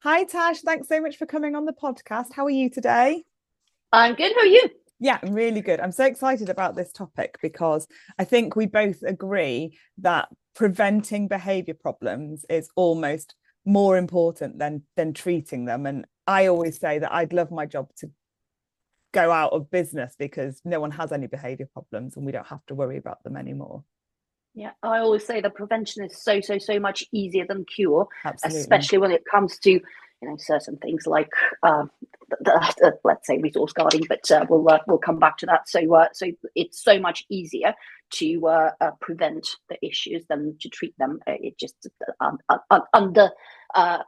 Hi Tash, thanks so much for coming on the podcast. How are you today? I'm good. How are you? Yeah, I'm really good. I'm so excited about this topic because I think we both agree that preventing behavior problems is almost more important than treating them. And I always say that I'd love my job to go out of business because no one has any behavior problems and we don't have to worry about them anymore. Yeah, I always say that prevention is so much easier than cure, Absolutely. especially when it comes to certain things like let's say resource guarding. But we'll come back to that. So it's so much easier to prevent the issues than to treat them. It just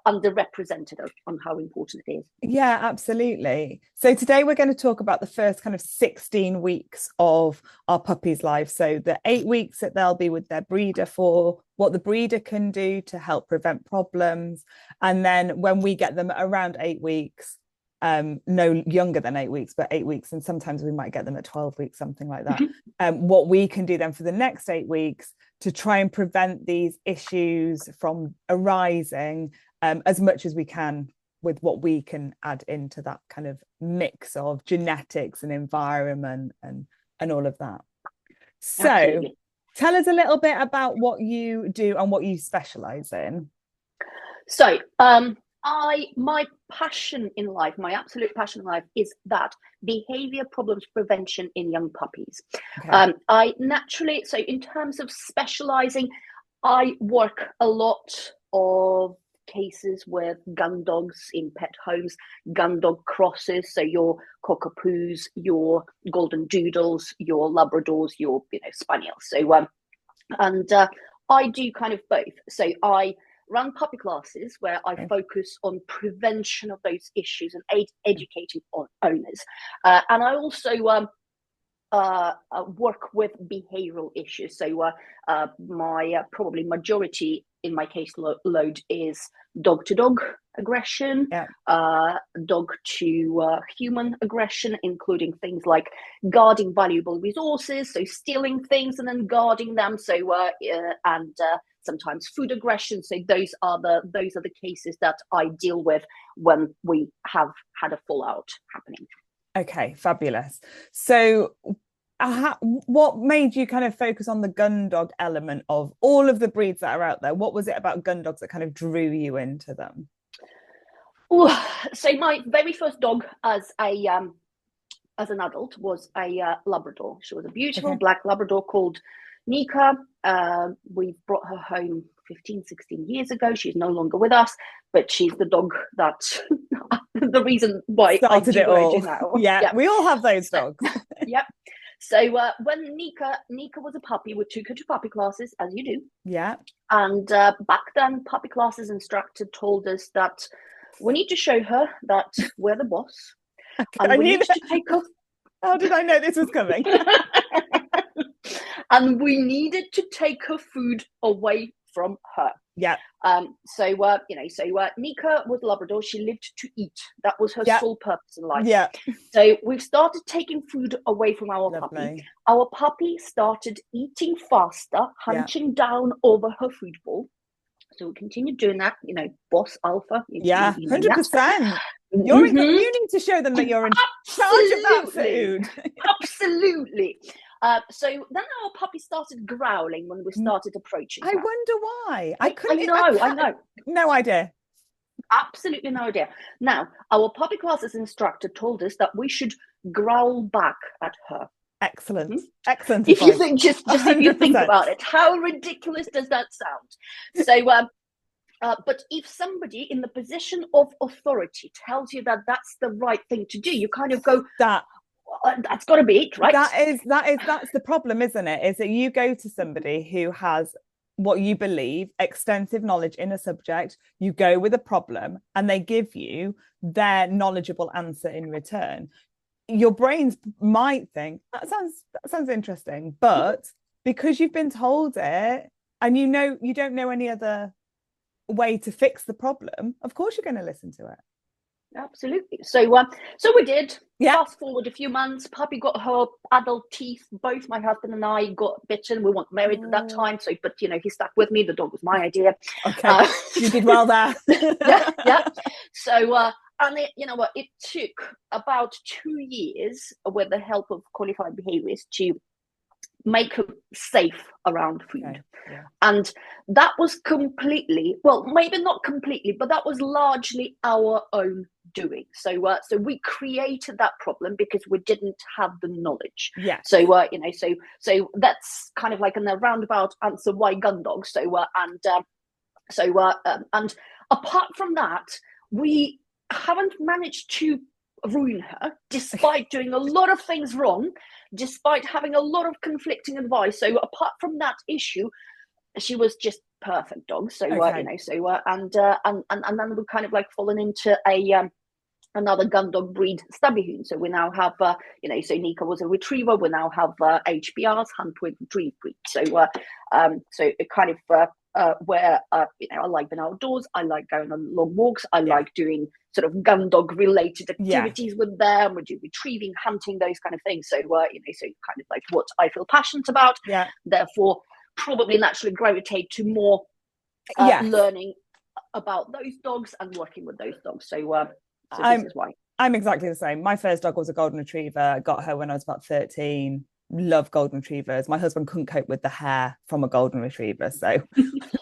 underrepresented on how important it is. Yeah, absolutely. So today we're going to talk about the first kind of 16 weeks of our puppy's life. So the 8 weeks that they'll be with their breeder for, what the breeder can do to help prevent problems. And then when we get them around 8 weeks, no younger than 8 weeks, but 8 weeks, and sometimes we might get them at 12 weeks, something like that. What we can do then for the next 8 weeks to try and prevent these issues from arising as much as we can with what we can add into that kind of mix of genetics and environment and all of that. So Absolutely. tell us a little bit about what you do and what you specialize in. So, my passion in life, my absolute passion in life, is that behavior problems prevention in young puppies. Okay. I naturally, so in terms of specializing, I work a lot of cases with gun dogs in pet homes, gun dog crosses, so your cockapoos, your golden doodles, your labradors, your spaniels. And I do kind of both. So I run puppy classes where I Okay. focus on prevention of those issues and educating owners. And I also work with behavioral issues. So my probably majority in my caseload is dog to dog aggression, Yeah. dog to human aggression, including things like guarding valuable resources, so stealing things and then guarding them. And sometimes food aggression. So those are the cases that I deal with when we have had a fallout happening. Okay, fabulous. So what made you kind of focus on the gun dog element of all of the breeds that are out there? What was it about gun dogs that kind of drew you into them? Ooh, so my very first dog as an adult was a Labrador. She was a beautiful Okay. black Labrador called Nika. We brought her home 15, 16 years ago. She's no longer with us, but she's the dog that the reason why I Started do it what I do all. now. Yeah, Yeah. we all have those So, dogs. yep. So when Nika was a puppy, we took her to puppy classes, as you do. Yeah. And back then, puppy classes instructor told us that we need to show her that we're the boss, Okay. and I we knew need that. to take her How did I know this was coming? and we needed to take her food away from her. Yeah. Nika was Labrador. She lived to eat. That was her Yeah. sole purpose in life. Yeah. So we've started taking food away from our puppy. Lovely. Our puppy started eating faster, Yeah. hunching down over her food bowl. So we continued doing that. Boss alpha, Yeah. you know that. 100%. Mm-hmm. You need to show them that you're in charge of that Absolutely, food. absolutely. So then our puppy started growling when we started approaching I her. wonder why. I know, I know. No idea. Absolutely no idea. Now, our puppy classes instructor told us that we should growl back at her. Excellent. Mhm. Excellent If you advice. think, just if you think 100%. about it, how ridiculous does that sound? But if somebody in the position of authority tells you that that's the right thing to do, you kind of go, That that's got to be it, right? that's the problem, isn't it? Is that you go to somebody who has what you believe extensive knowledge in a subject, you go with a problem, and they give you their knowledgeable answer in return. Your brains might think that sounds interesting, but because you've been told it and you don't know any other way to fix the problem, of course you're going to listen to it. Absolutely. So we did. Yeah. Fast forward a few months, puppy got her adult teeth. Both my husband and I got bitten. We weren't married at that Oh, time, so but he stuck with me. The dog was my idea. okay. You did well there. Yeah, yeah. So and you know what? It took about 2 years with the help of qualified behaviorists to make her safe around food. Okay. Yeah. And that was completely, well, maybe not completely, but that was largely our own doing. So we created that problem because we didn't have the knowledge. Yeah. So that's kind of like in a roundabout answer why gun dogs. And apart from that, we haven't managed to ruin her, despite doing a lot of things wrong, despite having a lot of conflicting advice. So apart from that issue, she was just perfect dog. So Okay. and then we kind of like fallen into another gun dog breed, Stabyhoun. So we now have so Nika was a retriever. We now have HBRs, hand point retrieve breed. So it kind of where I like being outdoors. I like going on long walks. I like doing sort of gun dog related activities with them. We do retrieving, hunting, those kind of things. So so kind of like what I feel passionate about. Yeah. Therefore, probably naturally gravitate to more learning about those dogs and working with those dogs. So this is why. I'm exactly the same. My first dog was a golden retriever. I got her when I was about 13. Love golden retrievers. My husband couldn't cope with the hair from a golden retriever, so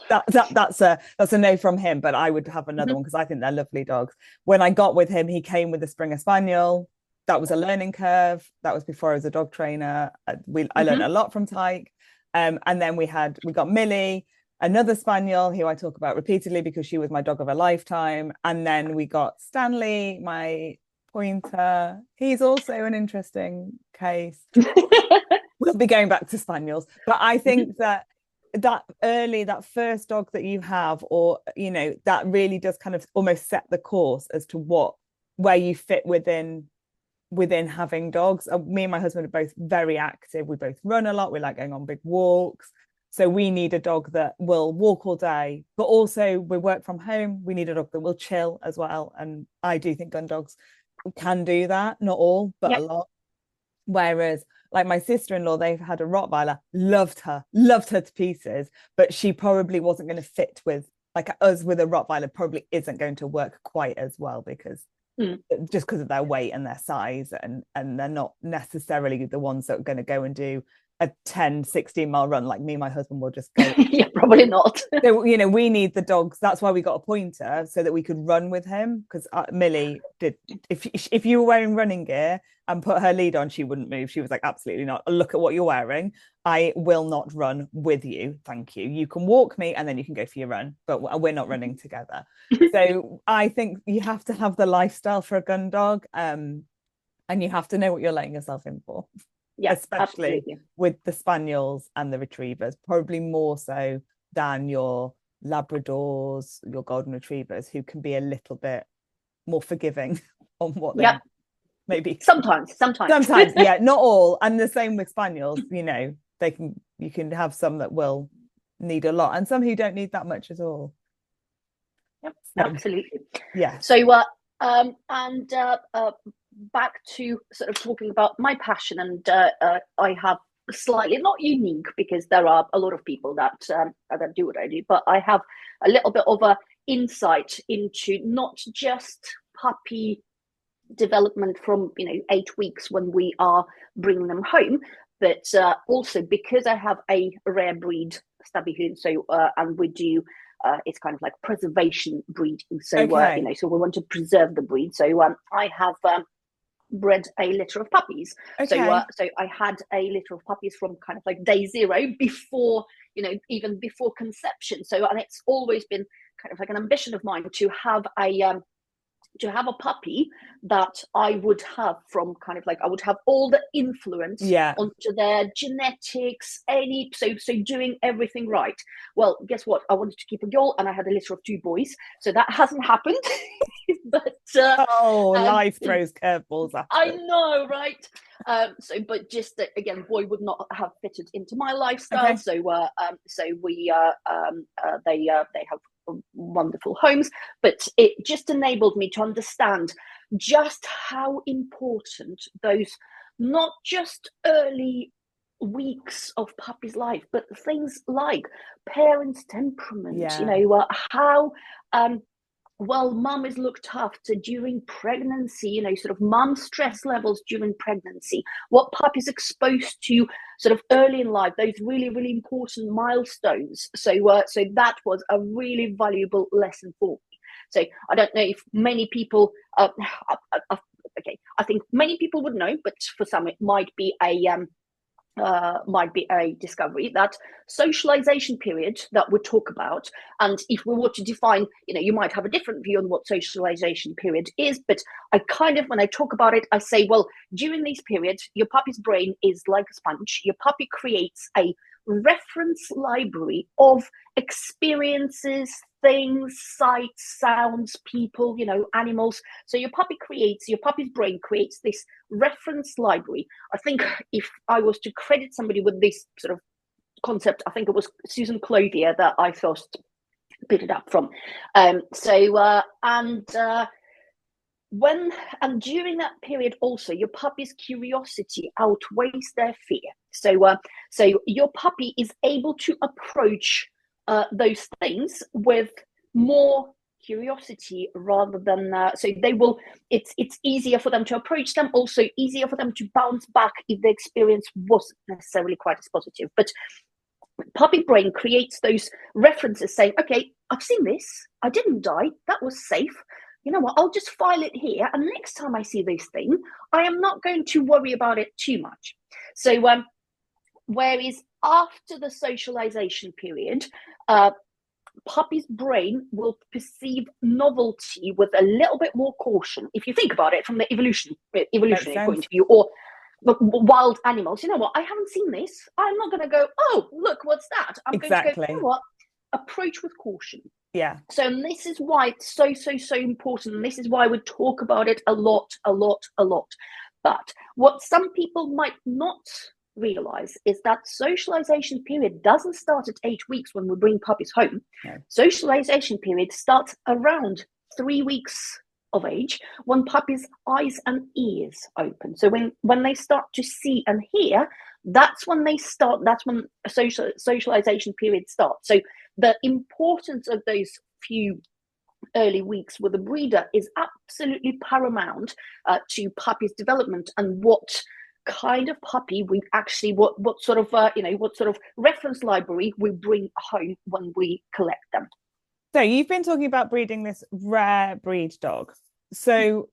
that's a no from him. But I would have another one because I think they're lovely dogs. When I got with him, he came with a Springer Spaniel. That was a learning curve. That was before I was a dog trainer. I learned a lot from Tyke. And then we got Millie, another Spaniel who I talk about repeatedly because she was my dog of a lifetime. And then we got Stanley, my pointer. He's also an interesting case. We'll be going back to Spaniels. But I think that first dog that you have, or, that really does kind of almost set the course as to where you fit within having dogs. Me and my husband are both very active. We both run a lot. We like going on big walks. So we need a dog that will walk all day, but also we work from home. We need a dog that will chill as well. And I do think gun dogs can do that. Not all, but a lot. Whereas like my sister-in-law, they've had a Rottweiler, loved her to pieces, but she probably wasn't going to fit with, like, us with a Rottweiler probably isn't going to work quite as well because just because of their weight and their size, and they're not necessarily the ones that are going to go and do a 10-16 mile run like me and my husband will just go. Yeah, probably not. So we need the dogs. That's why we got a pointer, so that we could run with him, because Millie did, if you were wearing running gear and put her lead on, she wouldn't move. She was like, absolutely not. Look at what you're wearing. I will not run with you, thank you. You can walk me and then you can go for your run, but we're not running together. So I think you have to have the lifestyle for a gun dog, and you have to know what you're letting yourself in for. Yeah, especially with the Spaniels and the Retrievers, probably more so than your Labradors, your Golden Retrievers, who can be a little bit more forgiving on what they maybe. Sometimes, yeah, not all. And the same with Spaniels, you can have some that will need a lot and some who don't need that much at all. Yep, so, absolutely. Yeah. So, back to sort of talking about my passion, and I have slightly not unique because there are a lot of people that do what I do, but I have a little bit of a insight into not just puppy development from 8 weeks when we are bringing them home, but also because I have a rare breed Stabyhoun, so and we do. It's kind of like preservation breeding, so so we want to preserve the breed. So I have bred a litter of puppies. So I had a litter of puppies from kind of like day zero, before even before conception. So, and it's always been kind of like an ambition of mine to have a puppy that I would have from kind of like, I would have all the influence onto their genetics, so doing everything right. Well, guess what? I wanted to keep a girl and I had a litter of 2 boys. So that hasn't happened. But life throws curveballs at I know, right? But just that, again, boy would not have fitted into my lifestyle. Okay. So we they have wonderful homes, but it just enabled me to understand just how important those not just early weeks of puppy's life, but things like parents' temperament, how well mum is looked after during pregnancy, sort of mum stress levels during pregnancy, what puppy's exposed to sort of early in life, those really, really important milestones. So that was a really valuable lesson for me. So I don't know if many people, okay, I think many people would know, but for some it might be a discovery, that socialization period that we talk about. And if we were to define, you might have a different view on what socialization period is, but I kind of, when I talk about it, I say, well, during these periods, your puppy's brain is like a sponge. Your puppy creates a reference library of experiences, things, sights, sounds, people, animals. So your puppy's brain creates this reference library. I think if I was to credit somebody with this sort of concept, I think it was Susan Clothier that I first picked it up from. During that period also, your puppy's curiosity outweighs their fear. So your puppy is able to approach those things with more curiosity rather than it's easier for them to approach them, also easier for them to bounce back if the experience wasn't necessarily quite as positive. But puppy brain creates those references saying, okay, I've seen this, I didn't die, that was safe. You know what, I'll just file it here, and next time I see this thing, I am not going to worry about it too much. So whereas after the socialization period, puppy's brain will perceive novelty with a little bit more caution. If you think about it from the evolutionary point of view, or wild animals, you know what, I haven't seen this, I'm not going to go, oh, look, what's that? I'm going to go, you know what, approach with caution. Yeah. So this is why it's so important, and this is why we talk about it a lot. But what some people might not realize is that socialization period doesn't start at 8 weeks when we bring puppies home. No. Socialization period starts around 3 weeks of age, when puppies' eyes and ears open. So when they start to see and hear, that's when a socialization period starts. So the importance of those few early weeks with a breeder is absolutely paramount to puppy's development, and what kind of puppy we actually, what sort of reference library we bring home when we collect them. So you've been talking about breeding this rare breed dog. So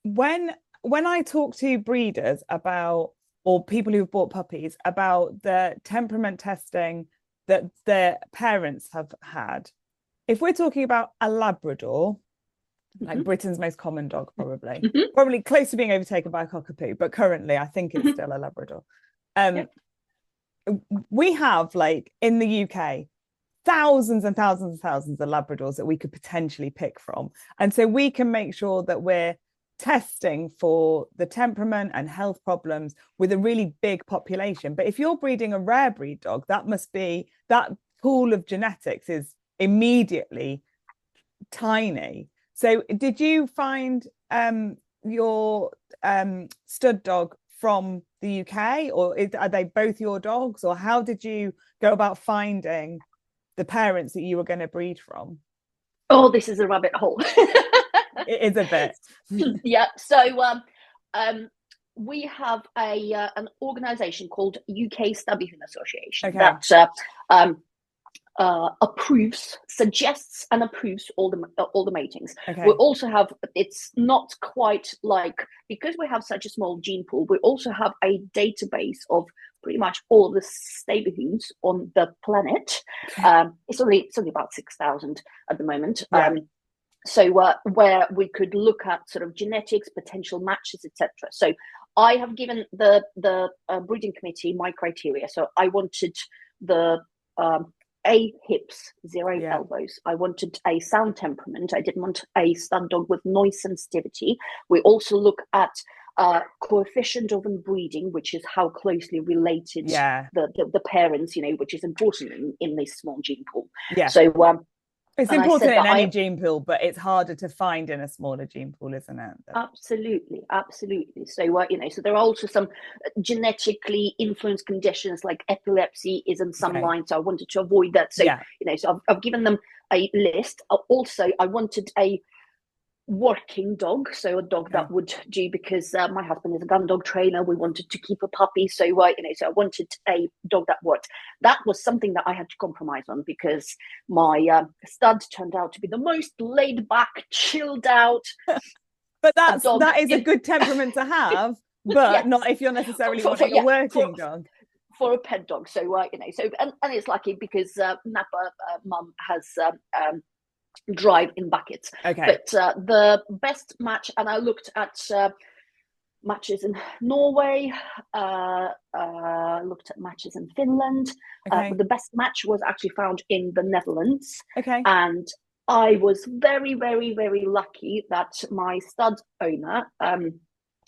when I talk to breeders about, or people who've bought puppies, about the temperament testing that their parents have had, if we're talking about a Labrador, like Britain's most common dog, probably close to being overtaken by a cockapoo, but currently I think it's still a Labrador. We have, like, in the UK, thousands and thousands and thousands of Labradors that we could potentially pick from. And so we can make sure that we're testing for the temperament and health problems with a really big population. But if you're breeding a rare breed dog, that pool of genetics is immediately tiny. So did you find your stud dog from the UK, or are they both your dogs, or how did you go about finding the parents that you were going to breed from? Oh, this is a rabbit hole. It is a bit. Yeah. So we have an organisation called UK Stabyhoun Association that suggests and approves all the matings. Okay. We also have, it's not quite like, because we have such a small gene pool, we also have a database of pretty much all the Stabyhouns on the planet. Okay. It's only about 6,000 at the moment. Yeah. So where we could look at sort of genetics, potential matches, etc. So I have given the breeding committee my criteria. So I wanted the A, hips, 0 elbows. I wanted a sound temperament. I didn't want a stud dog with noise sensitivity. We also look at coefficient of inbreeding, which is how closely related the parents, which is important in this small gene pool. Yeah. So It's And I said important in that any I gene pool, but it's harder to find in a smaller gene pool, isn't it? absolutely, absolutely. So, so there are also some genetically influenced conditions like epilepsy is in some Okay. lines. So I wanted to avoid that. So, Yeah. so I've given them a list. Also, I wanted a working dog, so a dog Okay. that would do, because my husband is a gun dog trainer. We wanted to keep a puppy, so so I wanted a dog that worked. That was something that I had to compromise on, because my stud turned out to be the most laid back, chilled out But dog. that is a good temperament to have, but Yes, not if you're necessarily for wanting a working dog. for a pet dog. So so and it's lucky because Napa mum has drive in buckets. Okay. But the best match, and I looked at matches in Norway, looked at matches in Finland. Okay. The best match was actually found in the Netherlands. Okay. And I was very, very, very lucky that my stud owner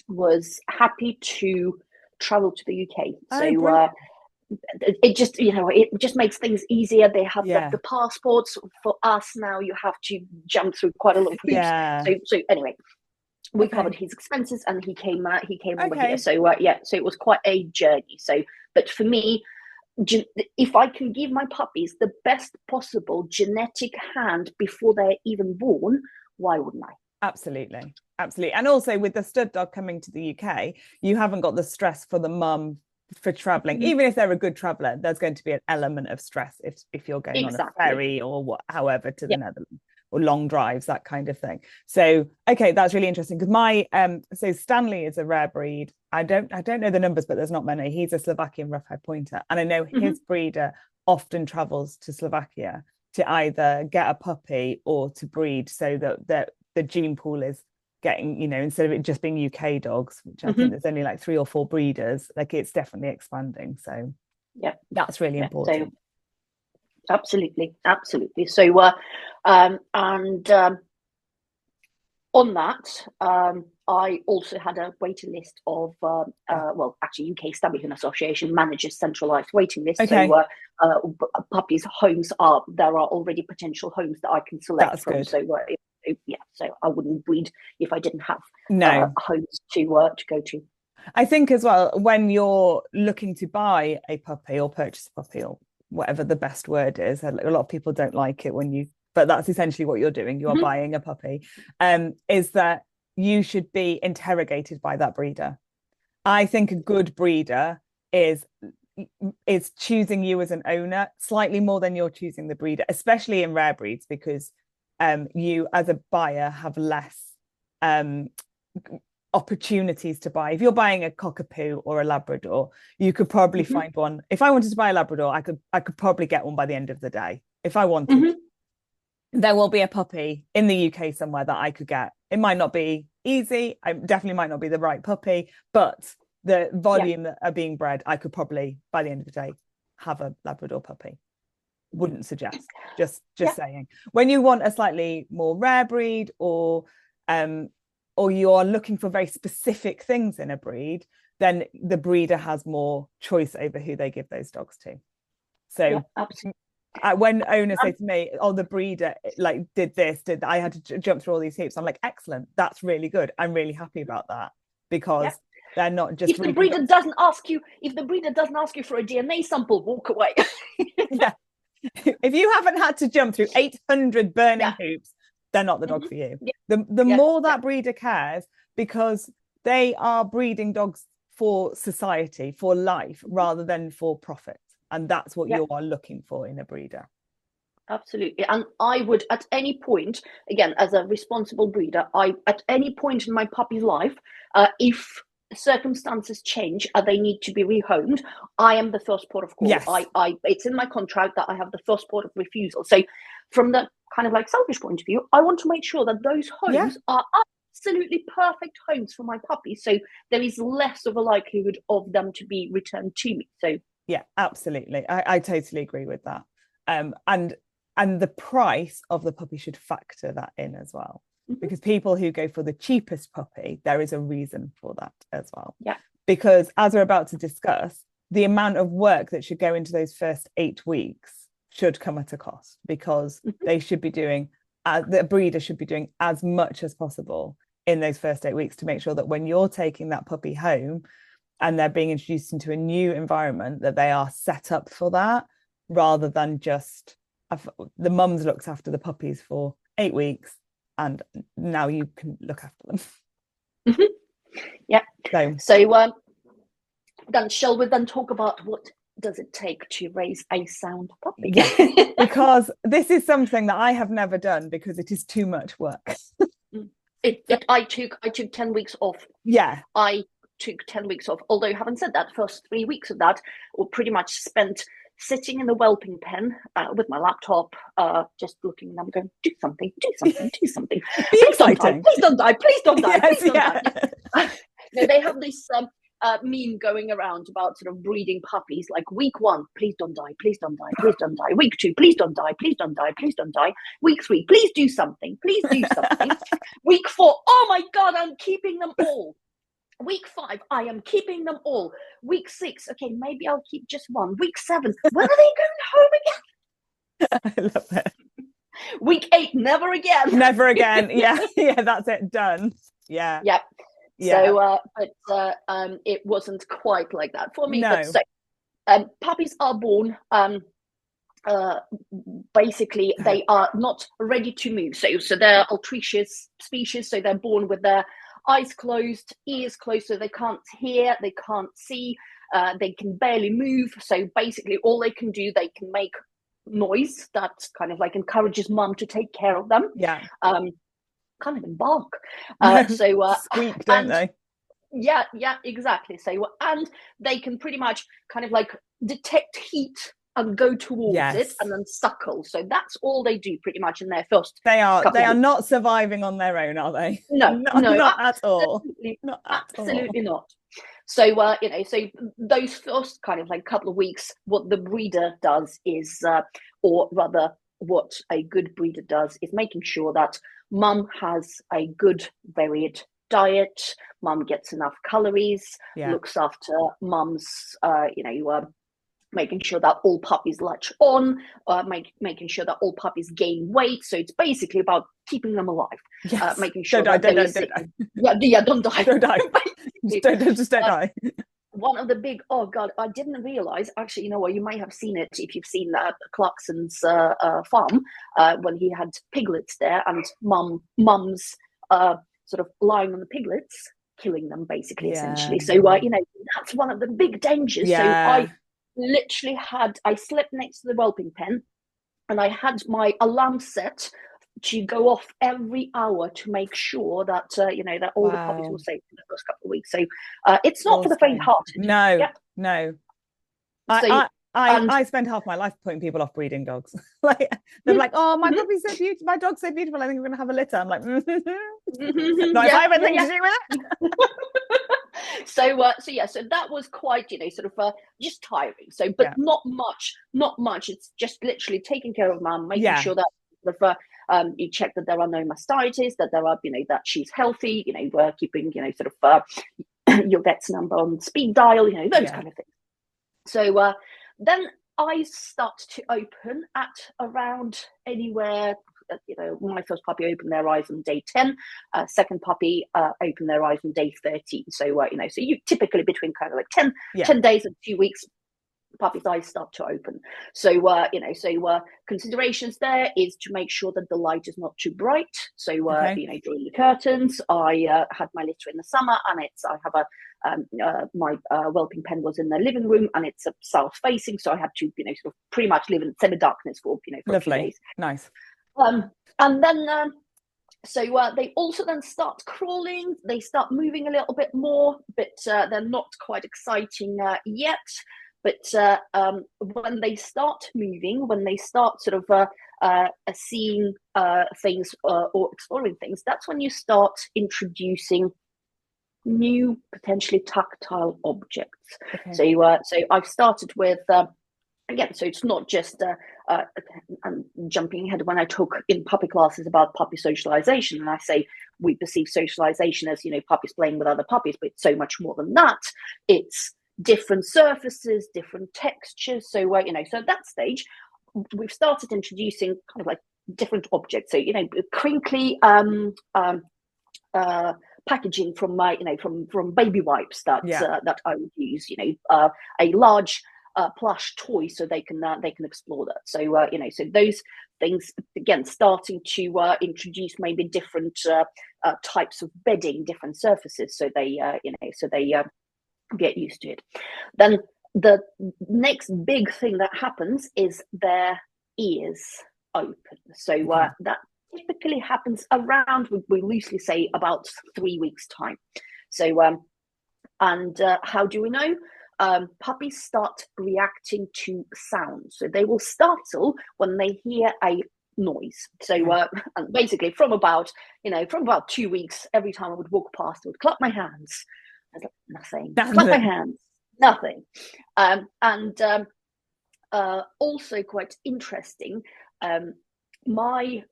was happy to travel to the UK. Oh, So brilliant. it just it just makes things easier. They have Yeah. the passports. For us now, you have to jump through quite a lot of hoops. Yeah. So anyway, we Okay. covered his expenses, and he came over here. Okay. So so it was quite a journey. So but for me, if I can give my puppies the best possible genetic hand before they're even born, why wouldn't I? Absolutely. Absolutely. And also with the stud dog coming to the UK, you haven't got the stress for the mum for traveling. Mm-hmm. Even if they're a good traveler, there's going to be an element of stress if you're going on a ferry or however to the Netherlands, or long drives, that kind of thing. So okay, that's really interesting, because my so Stanley is a rare breed. I don't know the numbers, but there's not many. He's a Slovakian rough-haired pointer, and I know his breeder often travels to Slovakia to either get a puppy or to breed, so that the gene pool is getting, instead of it just being UK dogs, which I think there's only like 3 or 4 breeders, like it's definitely expanding. So that's really important. So absolutely. So on that, I also had a waiting list of actually UK Stabyhoun Association manages centralized waiting list. Okay. So puppies homes there are already potential homes that I can select That's from. good. So so I wouldn't breed if I didn't have homes to go to. I think as well, when you're looking to buy a puppy or purchase a puppy, or whatever the best word is, a lot of people don't like it but that's essentially what you're doing. You are buying a puppy, is that you should be interrogated by that breeder. I think a good breeder is choosing you as an owner slightly more than you're choosing the breeder, especially in rare breeds, because you as a buyer have less opportunities to buy. If you're buying a cockapoo or a Labrador, you could probably find one. If I wanted to buy a Labrador, I could probably get one by the end of the day if I wanted. There will be a puppy in the UK somewhere that I could get. It might not be easy. I definitely might not be the right puppy, but the volume that are being bred, I could probably by the end of the day have a Labrador puppy. Wouldn't suggest. Just saying. When you want a slightly more rare breed, or you are looking for very specific things in a breed, then the breeder has more choice over who they give those dogs to. So when owners say to me, oh, the breeder like did this, I had to jump through all these hoops, I'm like, excellent, that's really good, I'm really happy about that, because they're not just if the breeder doesn't ask you for a DNA sample, walk away. If you haven't had to jump through 800 burning hoops, they're not the dog for you. The more that breeder cares, because they are breeding dogs for society, for life, rather than for profit. And that's what you are looking for in a breeder. Absolutely. And I would, at any point, again, as a responsible breeder, at any point in my puppy's life, if circumstances change, they need to be rehomed, I am the first port of call. Yes. It's in my contract that I have the first port of refusal. So from the kind of like selfish point of view, I want to make sure that those homes are absolutely perfect homes for my puppy. So there is less of a likelihood of them to be returned to me. So yeah, absolutely. I totally agree with that. And the price of the puppy should factor that in as well. Because people who go for the cheapest puppy, there is a reason for that as well. Yeah. Because as we're about to discuss, the amount of work that should go into those first 8 weeks should come at a cost, because they should be doing, the breeder should be doing as much as possible in those first 8 weeks to make sure that when you're taking that puppy home and they're being introduced into a new environment, that they are set up for that, rather than just the mums looked after the puppies for 8 weeks and now you can look after them. Yeah. So then shall we then talk about what does it take to raise a sound puppy? Yeah, because this is something that I have never done because it is too much work. I took 10 weeks off. Yeah. I took 10 weeks off. Although having said that, first 3 weeks of that were pretty much spent sitting in the whelping pen with my laptop, just looking, and I'm going, do something. Please don't die, please don't die, please don't die, Yes, please don't die. Now, they have this meme going around about sort of breeding puppies, like week 1, please don't die, please don't die, please don't die. Week 2, please don't die, please don't die, please don't die. Week 3, please do something, please do something. Week 4, oh my God, I'm keeping them all. Week 5, I am keeping them all. Week 6, okay, maybe I'll keep just one. Week 7, when are they going home again? I love it. Week 8, never again. Never again. Yeah, that's it. Done. Yeah. Yep. Yeah. So, but it wasn't quite like that for me. No. But so, puppies are born. Basically, they are not ready to move. So they're altricious species. So they're born with their eyes closed, ears closed, so they can't hear, they can't see, they can barely move. So basically, all they can do, they can make noise that kind of like encourages mum to take care of them. Yeah. Can't even bark. So squeak, don't they? Yeah, exactly. So and they can pretty much kind of like detect heat and go towards it and then suckle. So that's all they do pretty much in their first. They are not surviving on their own, are they? No, not at all. Absolutely not. So so those first kind of like couple of weeks, what the breeder does is, or rather, what a good breeder does is making sure that mum has a good varied diet, mum gets enough calories, looks after mum's, making sure that all puppies latch on, making sure that all puppies gain weight. So it's basically about keeping them alive, making sure don't die. Don't die. Don't die. Just don't die. One of the big, oh God, I didn't realize, actually, you know what, you may have seen it if you've seen Clarkson's farm, when he had piglets there, and mum's sort of lying on the piglets, killing them basically, essentially. So, that's one of the big dangers. So I literally I slept next to the whelping pen, and I had my alarm set to go off every hour to make sure that that all the puppies were safe for the first couple of weeks. So it's not for the faint-hearted. No. I spend half my life putting people off breeding dogs. Like they're like, oh, my puppy's so beautiful, my dog's so beautiful, I think we're gonna have a litter. I'm like, not if I have anything to do with it. So that was quite sort of just tiring. So but not much. It's just literally taking care of mum, making sure that you check that there are no mastitis, that there are that she's healthy, we're keeping sort of your vet's number on speed dial, those kind of things. So then I start to open at around anywhere. My first puppy opened their eyes on day 10. Second puppy opened their eyes on day 13. So so you typically between kind of like 10 days and 2 weeks, puppy's eyes start to open. So considerations there is to make sure that the light is not too bright. So during the curtains, I had my litter in the summer, and I have my whelping pen was in the living room, and it's south facing, so I had to sort of pretty much live in semi-darkness for for a few days. Nice. And then they also then start crawling, they start moving a little bit more, but they're not quite exciting yet. But when they start moving, when they start sort of seeing things or exploring things, that's when you start introducing new, potentially tactile objects. So I've started with again. So it's not just I'm jumping ahead. When I talk in puppy classes about puppy socialization, and I say we perceive socialization as puppies playing with other puppies, but it's so much more than that. It's different surfaces, different textures. So so at that stage, we've started introducing kind of like different objects. So, crinkly packaging from from baby wipes that I would use. A large plush toy so they can explore that. So so those things, again, starting to introduce maybe different types of bedding, different surfaces, so they get used to it. Then the next big thing that happens is their ears open. So that typically happens around, we loosely say, about 3 weeks time. So how do we know? Puppies start reacting to sound. So they will startle when they hear a noise. So and basically from about 2 weeks, every time I would walk past, I would clap my hands. I was like, nothing. Clap my hands, nothing. Also quite interesting, my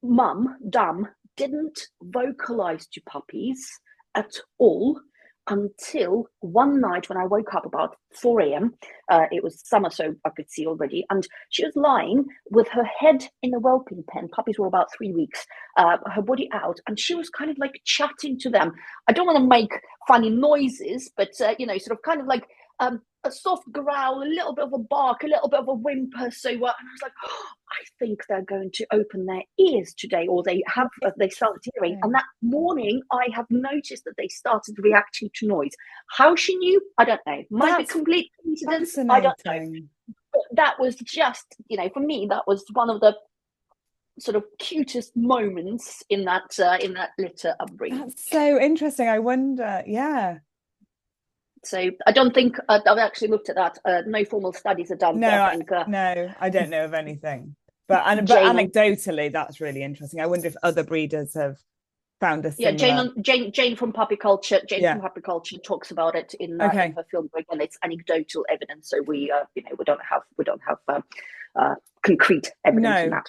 mum, Dam, didn't vocalize to puppies at all until one night when I woke up about 4 a.m. It was summer, so I could see already. And she was lying with her head in a whelping pen. Puppies were about 3 weeks, her body out. And she was kind of like chatting to them. I don't want to make funny noises, but, sort of kind of like a soft growl, a little bit of a bark, a little bit of a whimper. So, and I was like, I think they're going to open their ears today, or they started hearing. And that morning, I have noticed that they started reacting to noise. How she knew, I don't know. Might be complete coincidence. I don't know. But that was just, for me, that was one of the sort of cutest moments in that litter upbringing. That's so interesting. I wonder, yeah. So I don't think I've actually looked at that. No formal studies are done. No, I don't know of anything. But anecdotally, that's really interesting. I wonder if other breeders have found a similar. Yeah, Jane from Puppy Culture. From Puppy Culture talks about it in her film. But again, it's anecdotal evidence, so we don't have concrete evidence in that.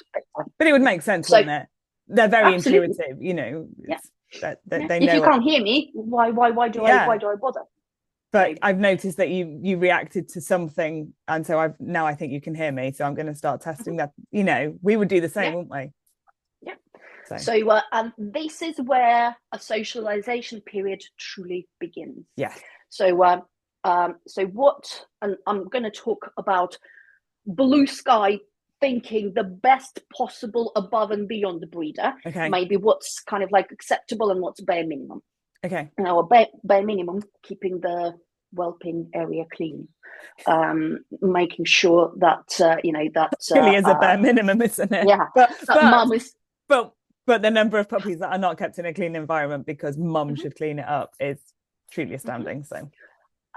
But it would make sense, wouldn't it? They're very intuitive, They know. If you can't hear me, why do I bother? But I've noticed that you reacted to something, and so I think you can hear me. So I'm going to start testing that. We would do the same, wouldn't we? Yeah. So this is where a socialization period truly begins. Yeah. So what? And I'm going to talk about blue sky thinking, the best possible above and beyond the breeder. Okay. Maybe what's kind of like acceptable and what's bare minimum. Okay. Now, bare minimum, keeping the whelping area clean, making sure that that really is a bare minimum, isn't it? Yeah, but the number of puppies that are not kept in a clean environment because mum should clean it up is truly astounding. So,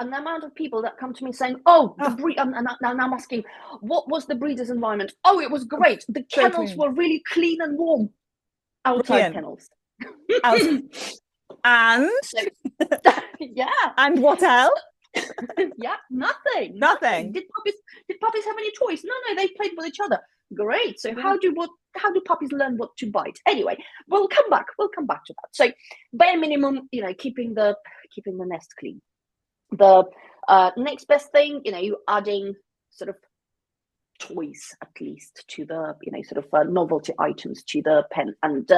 and the amount of people that come to me saying, "Oh, and now I'm asking, what was the breeder's environment? Oh, it was great. The kennels were really clean and warm. Outside kennels." And and what else? Nothing. Did puppies have any choice? No, they played with each other. Great. So how do puppies learn what to bite? Anyway, we'll come back to that. So bare minimum, keeping the nest clean. The next best thing, adding sort of toys at least to the sort of novelty items to the pen. And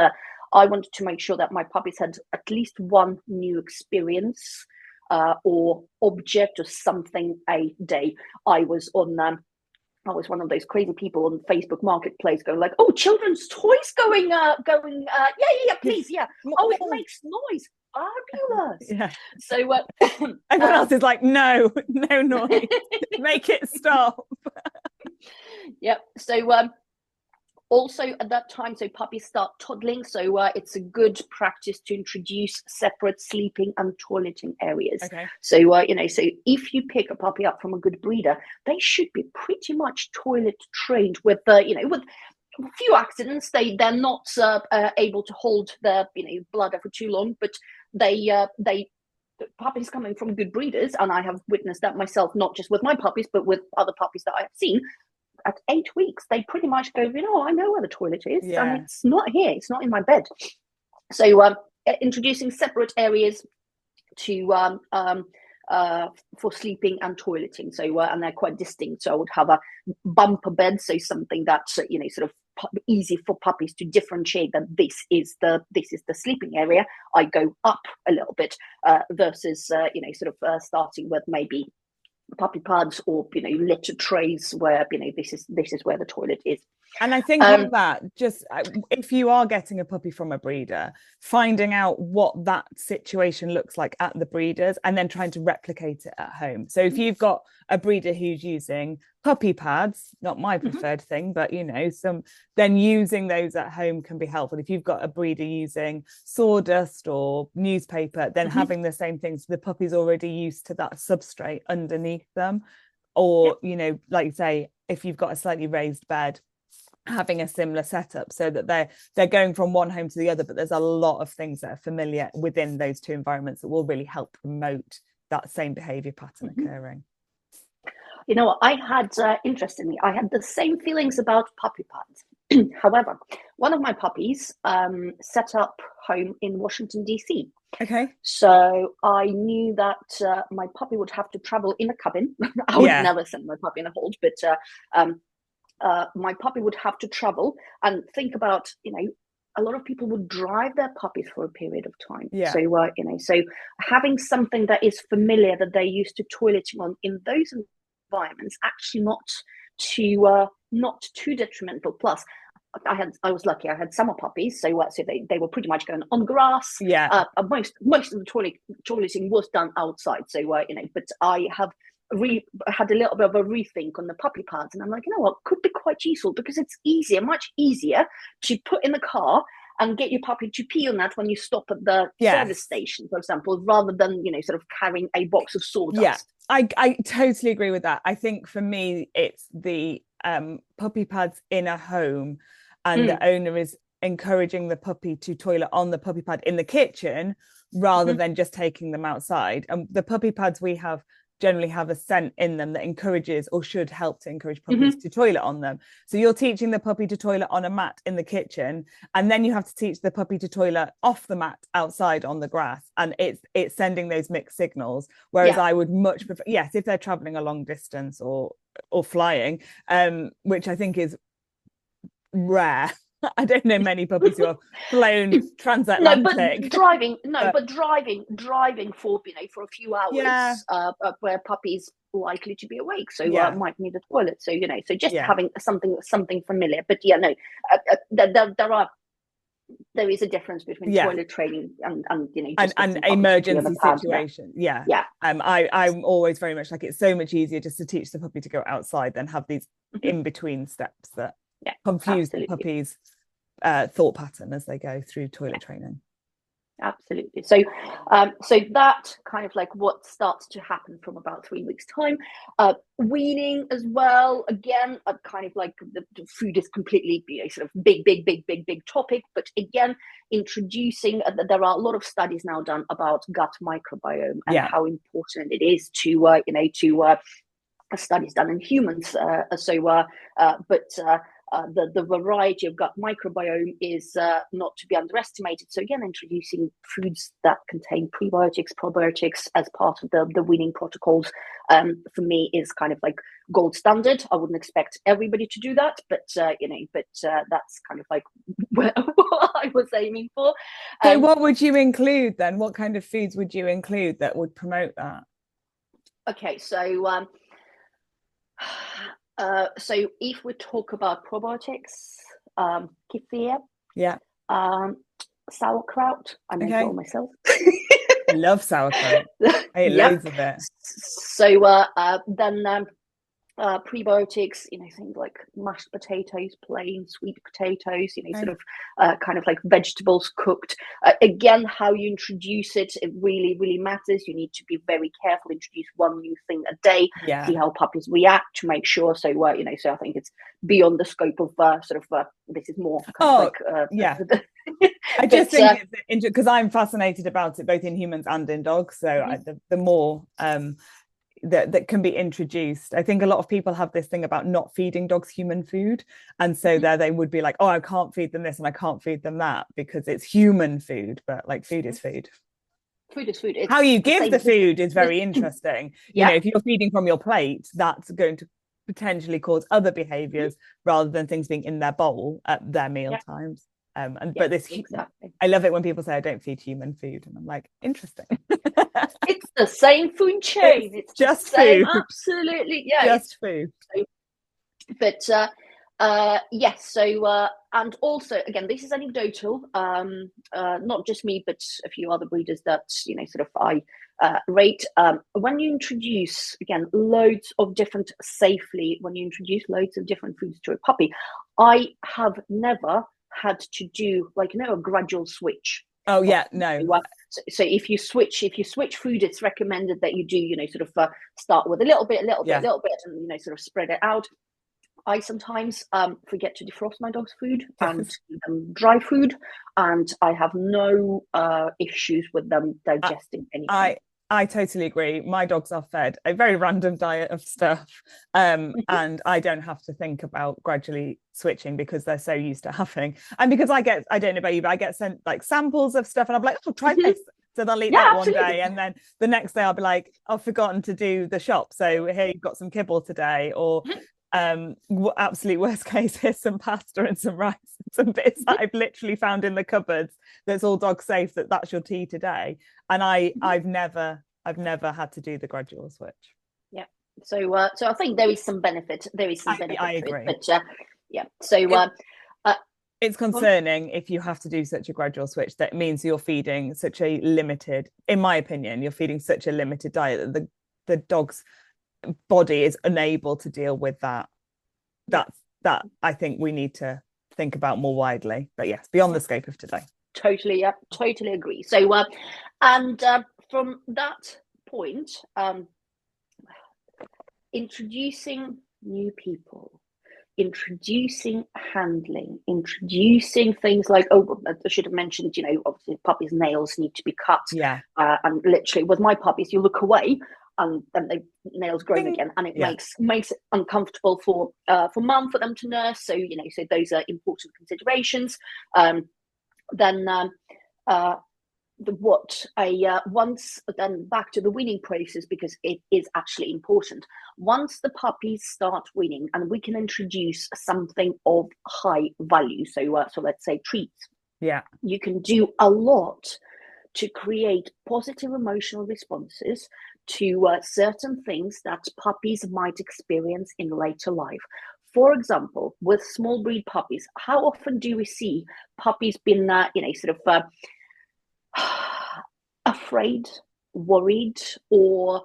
I wanted to make sure that my puppies had at least one new experience or object or something a day. I was one of those crazy people on Facebook Marketplace going like, "Oh, children's toys going, please, yeah. Oh, it makes noise. Fabulous." Yeah. So everyone else is like, no noise. Make it stop. Yep. So also at that time, so puppies start toddling, so it's a good practice to introduce separate sleeping and toileting areas. Okay. So so if you pick a puppy up from a good breeder, they should be pretty much toilet trained with with a few accidents. They're not able to hold their bladder for too long, but puppies coming from good breeders, and I have witnessed that myself, not just with my puppies, but with other puppies that I have seen. At 8 weeks, they pretty much go, I know where the toilet is, and it's not here. It's not in my bed. So introducing separate areas to for sleeping and toileting. So and they're quite distinct. So I would have a bumper bed, so something that's sort of easy for puppies to differentiate that this is the sleeping area. I go up a little bit versus starting with maybe puppy pads or litter trays where this is where the toilet is. And I think on that, just if you are getting a puppy from a breeder, finding out what that situation looks like at the breeders and then trying to replicate it at home. So if you've got a breeder who's using puppy pads, not my preferred thing, but then using those at home can be helpful. If you've got a breeder using sawdust or newspaper, then having the same things, the puppy's already used to that substrate underneath them. Or, like you say, if you've got a slightly raised bed, having a similar setup so that they're going from one home to the other, but there's a lot of things that are familiar within those two environments that will really help promote that same behavior pattern occurring. I had interestingly, I had the same feelings about puppy pads. However, one of my puppies set up home in Washington DC. Okay. So I knew that my puppy would have to travel in a cabin. I would never send my puppy in a hold, but my puppy would have to travel. And think about, a lot of people would drive their puppies for a period of time. Yeah. So so having something that is familiar, that they're used to toileting on in those environments, actually not too detrimental. Plus, I was lucky. I had summer puppies, so they were pretty much going on grass. Yeah. Most of the toileting was done outside. So but I have had a little bit of a rethink on the puppy pads, and I'm like, what could be quite useful, because it's much easier to put in the car and get your puppy to pee on that when you stop at the service station, for example, rather than sort of carrying a box of sawdust. Yeah, I totally agree with that. I think for me, it's the puppy pads in a home, and the owner is encouraging the puppy to toilet on the puppy pad in the kitchen rather than just taking them outside. And the puppy pads we have generally have a scent in them that encourages or should help to encourage puppies to toilet on them. So you're teaching the puppy to toilet on a mat in the kitchen, and then you have to teach the puppy to toilet off the mat outside on the grass, and it's sending those mixed signals. Whereas I would much prefer, if they're traveling a long distance or flying, which I think is rare. I don't know many puppies who have flown transatlantic. But driving for a few hours, where puppies likely to be awake, so might need a toilet. So so just having something familiar. But there is a difference between toilet training and emergency situation. I'm always very much like, it's so much easier just to teach the puppy to go outside than have these in between steps that confuse the puppy's thought pattern as they go through toilet training. Absolutely. So that kind of like what starts to happen from about 3 weeks time. Weaning as well, again, kind of like the food is completely sort of big topic, but again, introducing there are a lot of studies now done about gut microbiome and how important it is to studies done in humans. The variety of gut microbiome is not to be underestimated. So again, introducing foods that contain prebiotics, probiotics as part of the weaning protocols, for me is kind of like gold standard. I wouldn't expect everybody to do that, but that's kind of like what I was aiming for. So what would you include then? What kind of foods would you include that would promote that? Okay, so if we talk about probiotics, kefir, sauerkraut, I make it all myself. I love sauerkraut. I eat loads of it. So then prebiotics, things like mashed potatoes, plain sweet potatoes, sort of kind of like vegetables cooked. Again, how you introduce it really matters. You need to be very careful, introduce one new thing a day, see how puppies react to make sure. So so I think it's beyond the scope of this is more kind of like I just think it's because I'm fascinated about it both in humans and in dogs. So the more that can be introduced. I think a lot of people have this thing about not feeding dogs human food, and so there they would be like, oh, I can't feed them this and I can't feed them that because it's human food, but like food is food. Food is food. How It's you the give same. the food is very interesting. You Yeah, know, if you're feeding from your plate, that's going to potentially cause other behaviors rather than things being in their bowl at their meal yeah, times. yeah, exactly. I love it when people say I don't feed human food, and I'm like, interesting. It's the same food It's chain. It's the just same, food, absolutely. Yeah, just it's food. but yes. So and also again, this is anecdotal. Not just me, but a few other breeders that sort of I rate. When you introduce again loads of different safely, when you introduce loads of different foods to a puppy, I have never had to do like a gradual switch. Oh yeah, no. So if you switch food, it's recommended that you do sort of start with a little bit, Yeah. and sort of spread it out. I sometimes forget to defrost my dog's food and give them dry food, and I have no issues with them digesting anything. I totally agree. My dogs are fed a very random diet of stuff, and I don't have to think about gradually switching because they're so used to having. And because I don't know about you, but I get sent like samples of stuff, and I'm like, oh, try this. So they'll eat that one day, and then the next day I'll be like, I've forgotten to do the shop, so here you've got some kibble today, or absolute worst case, here's some pasta and some rice and some bits that I've literally found in the cupboards that's all dog safe, that's your tea today. And I've never had to do the gradual switch. Yeah. So I think there is some benefit. I agree. But yeah. So it's concerning if you have to do such a gradual switch. That means you're feeding such a limited, in my opinion, you're feeding such a limited diet that the dog's body is unable to deal with that. That I think we need to think about more widely. But yes, beyond the scope of today. Totally agree. So and from that point, introducing new people, introducing handling, introducing things like, I should have mentioned, obviously puppies' nails need to be cut. Yeah. And literally with my puppies, you look away and then the nails grow again, and it makes it uncomfortable for mum, for them to nurse. So so those are important considerations. Then once then back to the weaning process, because it is actually important. Once the puppies start weaning and we can introduce something of high value, so let's say treats, you can do a lot to create positive emotional responses to certain things that puppies might experience in later life. For example, with small breed puppies, how often do we see puppies being sort of afraid, worried, or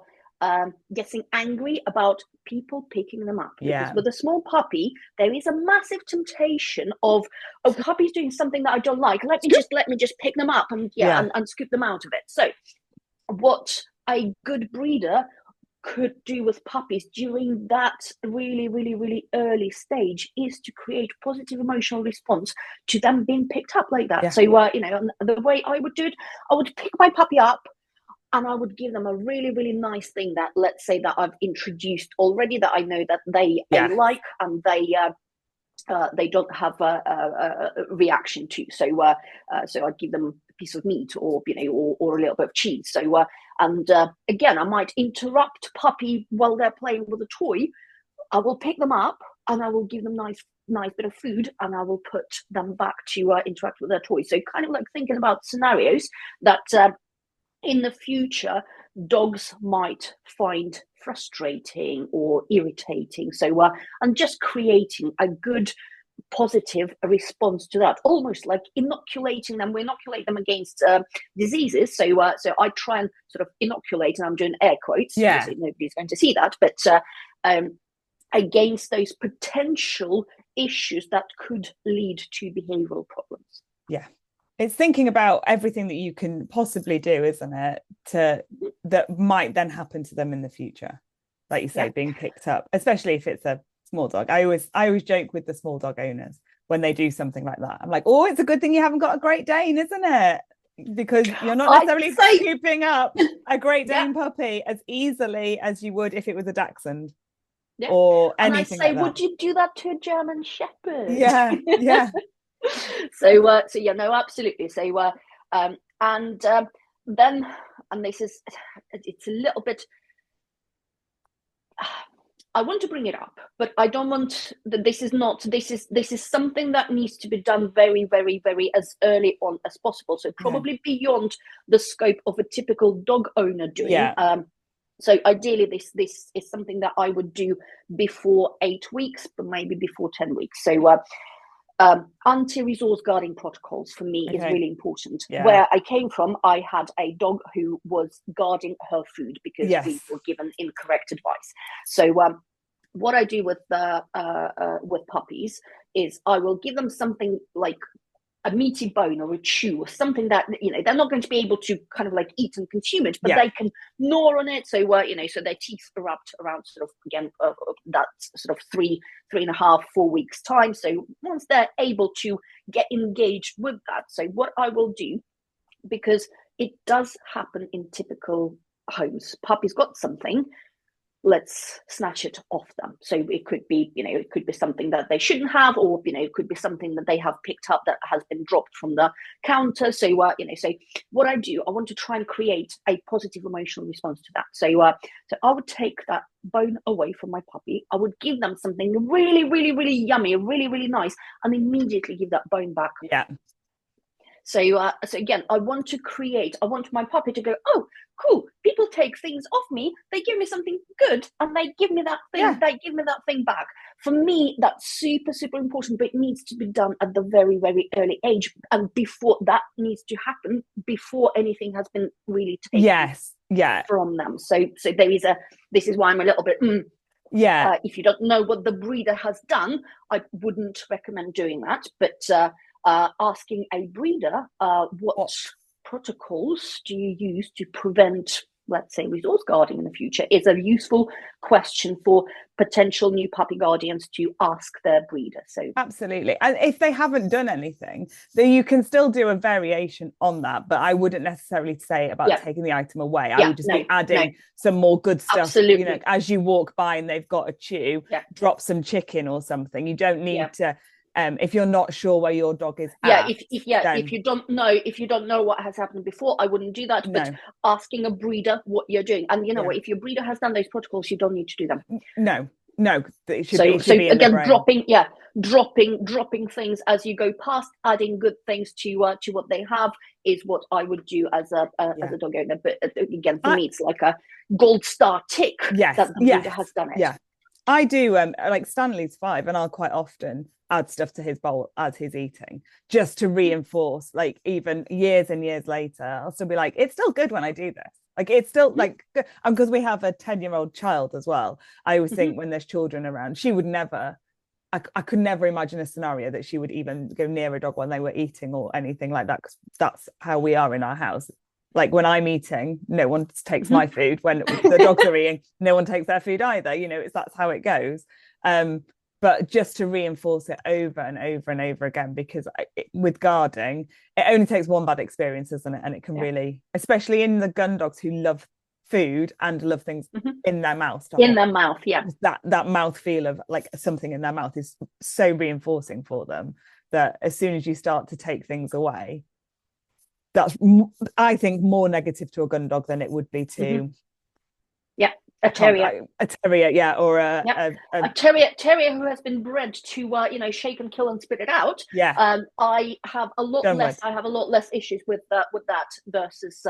getting angry about people picking them up? Because with a small puppy, there is a massive temptation of, puppy's doing something that I don't like. Let me just pick them up and scoop them out of it. So what a good breeder could do with puppies during that really, really, really early stage is to create positive emotional response to them being picked up like that. So the way I would do it, I would pick my puppy up and I would give them a really, really nice thing that, let's say, that I've introduced already, that I know that they like, and they don't have a reaction to. So I'd give them a piece of meat, or or a little bit of cheese. So again, I might interrupt puppy while they're playing with a toy. I will pick them up and I will give them nice bit of food, and I will put them back to interact with their toys. So kind of like thinking about scenarios that in the future dogs might find frustrating or irritating. So and just creating a good positive response to that, almost like inoculating them. We inoculate them against diseases. So I try and sort of inoculate, and I'm doing air quotes, nobody's going to see that, but against those potential issues that could lead to behavioral problems. It's thinking about everything that you can possibly do, isn't it, that might then happen to them in the future, like you say, being picked up, especially if it's a small dog. I always joke with the small dog owners when they do something like that. I'm like, oh, it's a good thing you haven't got a Great Dane, isn't it? Because you're not necessarily scooping up a Great Dane puppy as easily as you would if it was a Dachshund or anything like that. Would you do that to a German Shepherd? Yeah. So no, absolutely. So then, and this is, it's a little bit, I want to bring it up, but I don't want that. This is something that needs to be done very, very, very as early on as possible. So probably beyond the scope of a typical dog owner doing. Yeah. So ideally, this is something that I would do before 8 weeks, but maybe before 10 weeks. So anti-resource guarding protocols for me is really important. Yeah. Where I came from, I had a dog who was guarding her food because we were given incorrect advice. So what I do with puppies is I will give them something like a meaty bone or a chew or something that, you know, they're not going to be able to kind of like eat and consume it, but they can gnaw on it. So you know, so their teeth are wrapped around sort of, again, that sort of 3.5, 4 weeks time. So once they're able to get engaged with that, so what I will do, because it does happen in typical homes, puppy's got something, let's snatch it off them. So it could be, you know, it could be something that they shouldn't have, or, you know, it could be something that they have picked up that has been dropped from the counter. So, you know, so what I do, I want to try and create a positive emotional response to that. So, so I would take that bone away from my puppy. I would give them something really, really, really yummy, really, really nice, and immediately give that bone back. Yeah. So, so again, I want my puppy to go, oh, cool, people take things off me, they give me something good, and they give me that thing, they give me that thing back. For me, that's super, super important, but it needs to be done at the very, very early age. And before that needs to happen, before anything has been really taken from them. So this is why I'm a little bit, if you don't know what the breeder has done, I wouldn't recommend doing that. But asking a breeder what protocols do you use to prevent, let's say, resource guarding in the future is a useful question for potential new puppy guardians to ask their breeder. So absolutely. And if they haven't done anything, then you can still do a variation on that, but I wouldn't necessarily say about taking the item away. I would just be adding some more good stuff. Absolutely. You know, as you walk by and they've got a chew, drop some chicken or something. You don't need to if you're not sure where your dog is if you don't know what has happened before, I wouldn't do that. But asking a breeder what you're doing, and you know what, if your breeder has done those protocols, you don't need to do them. No, it should so be again, dropping things as you go past, adding good things to what they have is what I would do as a dog owner. But again, for me, it's like a gold star tick that the breeder has done it. I do like Stanley's 5, and I'll quite often add stuff to his bowl as he's eating, just to reinforce, like, even years and years later, I'll still be like, it's still good when I do this. Like, it's still like, because we have a 10-year-old child as well. I always think when there's children around, she would never, I could never imagine a scenario that she would even go near a dog when they were eating or anything like that, because that's how we are in our house. Like, when I'm eating, no one takes my food. When the dogs are eating, no one takes their food either. You know, that's how it goes. But just to reinforce it over and over and over again, because with guarding, it only takes one bad experience, isn't it? And it can really, especially in the gun dogs who love food and love things in their mouth. That mouth feel of like something in their mouth is so reinforcing for them that as soon as you start to take things away, that's, I think, more negative to a gun dog than it would be to a terrier, or a terrier who has been bred to shake and kill and spit it out. I have a lot less issues with that versus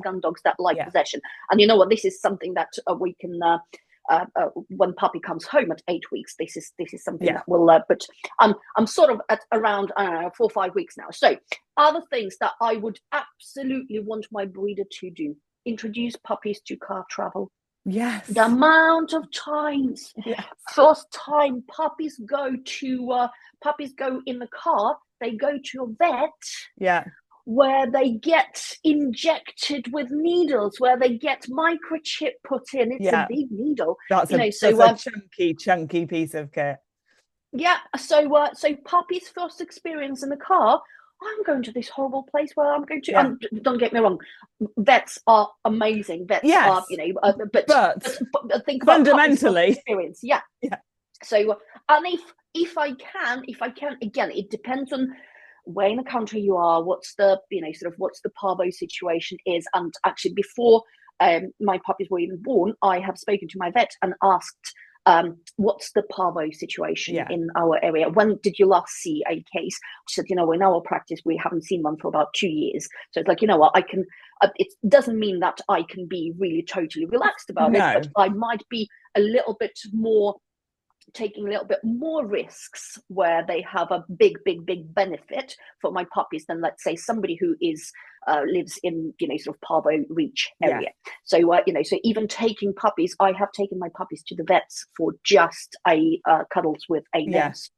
gun dogs that like possession. And you know what, this is something that we can when puppy comes home at 8 weeks, this is something that will but I'm sort of at around 4 or 5 weeks now. So other things that I would absolutely want my breeder to do: introduce puppies to car travel. Yes. The amount of times, first time puppies go in the car, they go to a vet, where they get injected with needles, where they get microchip put in. It's a big needle. That's a chunky piece of kit. So puppy's first experience in the car, I'm going to this horrible place where I'm going to, don't get me wrong, vets are amazing. Vets are, but think about fundamentally experience. So, and if I can, again, it depends on where in the country you are, what's the, sort of what's the parvo situation is. And actually before my puppies were even born, I have spoken to my vet and asked, what's the parvo situation in our area? When did you last see a case? She said, in our practice, we haven't seen one for about 2 years. So it's like, what, I can, it doesn't mean that I can be really totally relaxed about it, but I might be a little bit more, taking a little bit more risks where they have a big benefit for my puppies than, let's say, somebody who is lives in sort of parvo reach area. So so even taking puppies, I have taken my puppies to the vets for just a cuddles with a nurse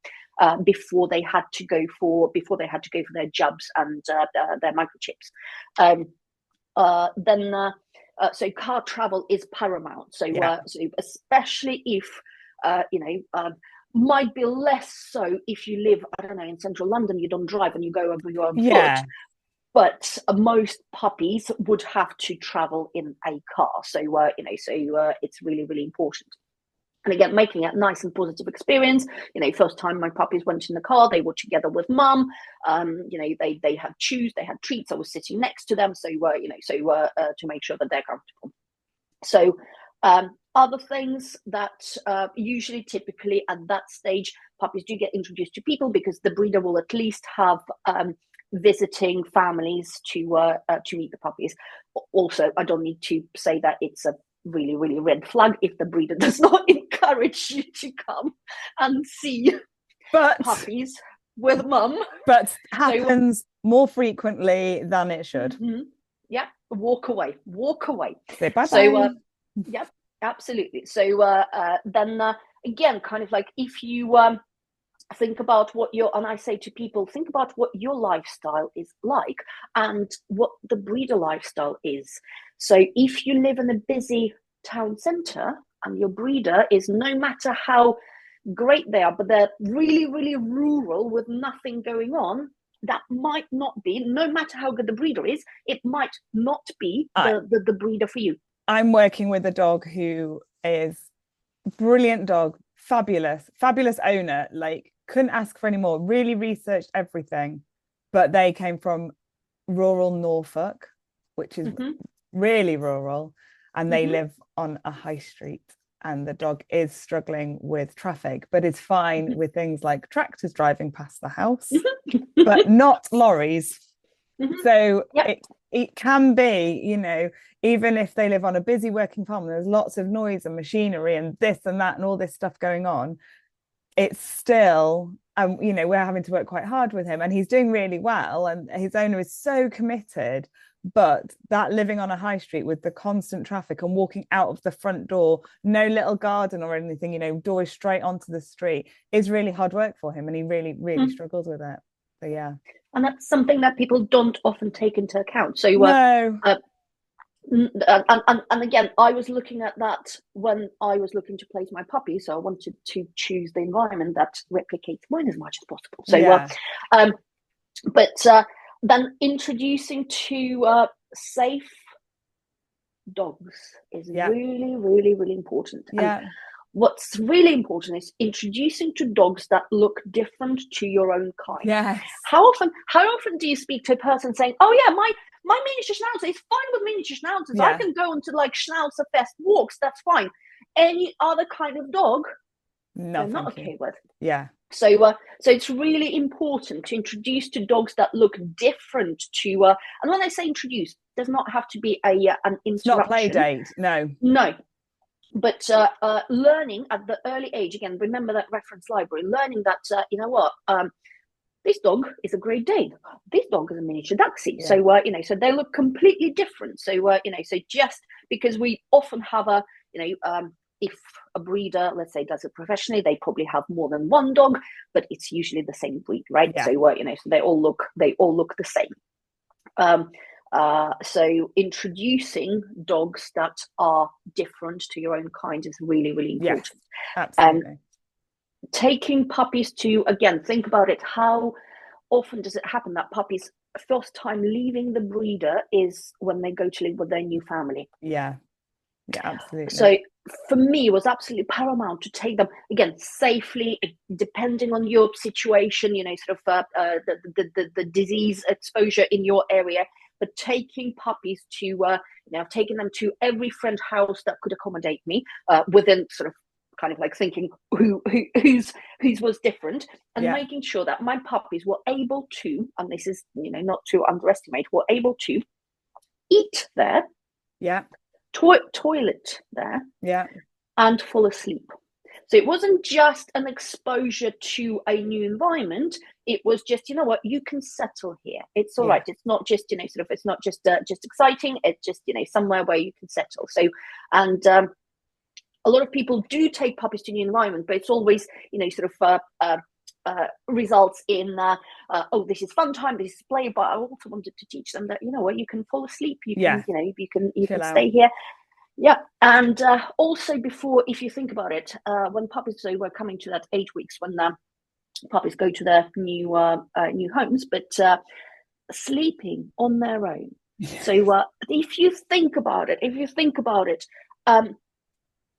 before they had to go for their jabs and their microchips. So car travel is paramount. So so especially if might be less so if you live, I don't know, in central London, you don't drive and you go over on foot. But most puppies would have to travel in a car. So, it's really, really important. And again, making it a nice and positive experience. First time my puppies went in the car, they were together with mum. They had chews, they had treats. I was sitting next to them. So, to make sure that they're comfortable. So, other things that usually, typically at that stage, puppies do get introduced to people because the breeder will at least have visiting families to meet the puppies. Also, I don't need to say that it's a really, really red flag if the breeder does not encourage you to come and see puppies with mum. But happens more frequently than it should. Yeah, walk away. Say bye-bye. So, yeah, absolutely. So then again, kind of like if you think about and I say to people, think about what your lifestyle is like and what the breeder lifestyle is. So if you live in a busy town centre and your breeder is, no matter how great they are, but they're really, really rural with nothing going on, that might not be, no matter how good the breeder is, it might not be the breeder for you. I'm working with a dog who is brilliant dog, fabulous owner, like couldn't ask for any more, really researched everything, but they came from rural Norfolk, which is really rural, and they live on a high street, and the dog is struggling with traffic, but it's fine with things like tractors driving past the house, but not lorries. So it can be, even if they live on a busy working farm, there's lots of noise and machinery and this and that and all this stuff going on. It's still, we're having to work quite hard with him, and he's doing really well, and his owner is so committed. But that living on a high street with the constant traffic and walking out of the front door, no little garden or anything, doors straight onto the street, is really hard work for him, and he really, really struggles with it. So yeah. And that's something that people don't often take into account. So no. And again, I was looking at that when I was looking to place my puppy, so I wanted to choose the environment that replicates mine as much as possible. So but then introducing to safe dogs is really, really, really important. And what's really important is introducing to dogs that look different to your own kind. Yes. How often do you speak to a person saying, "Oh yeah, my miniature schnauzer is fine with miniature schnauzers. I can go into like schnauzer fest walks. That's fine. Any other kind of dog, they're not okay with." Yeah. So it's really important to introduce to dogs that look different to. And when I say introduce, does not have to be an interruption. It's not play date. No. But learning at the early age, again, remember that reference library, learning that, this dog is a Great Dane. This dog is a miniature Dachshund. Yeah. So, so they look completely different. So, so just because we often have if a breeder, let's say, does it professionally, they probably have more than one dog, but it's usually the same breed, right? Yeah. So, so they all look the same. So introducing dogs that are different to your own kind is really, really important. Yes, absolutely. Taking puppies to, again, think about it. How often does it happen that puppies first time leaving the breeder is when they go to live with their new family? Yeah, absolutely. So for me, it was absolutely paramount to take them again safely, depending on your situation, sort of the disease exposure in your area. But taking puppies to, taking them to every friend house that could accommodate me, within sort of kind of like thinking whose was different, and making sure that my puppies were able to, and this is not to underestimate, were able to eat there, toilet there, and fall asleep. So it wasn't just an exposure to a new environment. It was just, you can settle here. It's all right. It's not just, sort of, it's not just exciting. It's just, somewhere where you can settle. So, and a lot of people do take puppies to new environment, but it's always, sort of results in, this is fun time, this is play. But I also wanted to teach them that, you can fall asleep. You can, you can stay here. Yeah, and also before, if you think about it, when puppies were coming to that 8 weeks, when puppies go to their new homes, but sleeping on their own. So if you think about it,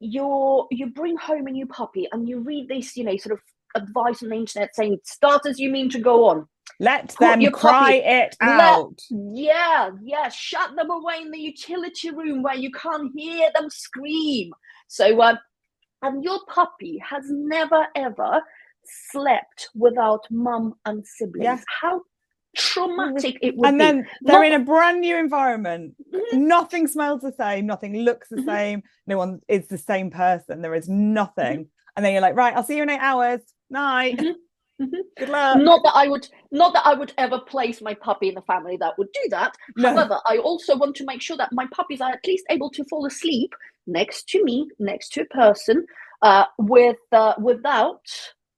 you bring home a new puppy and you read this, sort of advice on the internet saying, start as you mean to go on. Let them cry it out. Shut them away in the utility room where you can't hear them scream. So, and your puppy has never, ever slept without mum and siblings. How traumatic it would be. And then they're in a brand new environment. Nothing smells the same. Nothing looks the same. No one is the same person. There is nothing. And then you're like, right, I'll see you in 8 hours. Night. Good luck. Not that I would ever place my puppy in a family that would do that. No. However, I also want to make sure that my puppies are at least able to fall asleep next to me, next to a person, without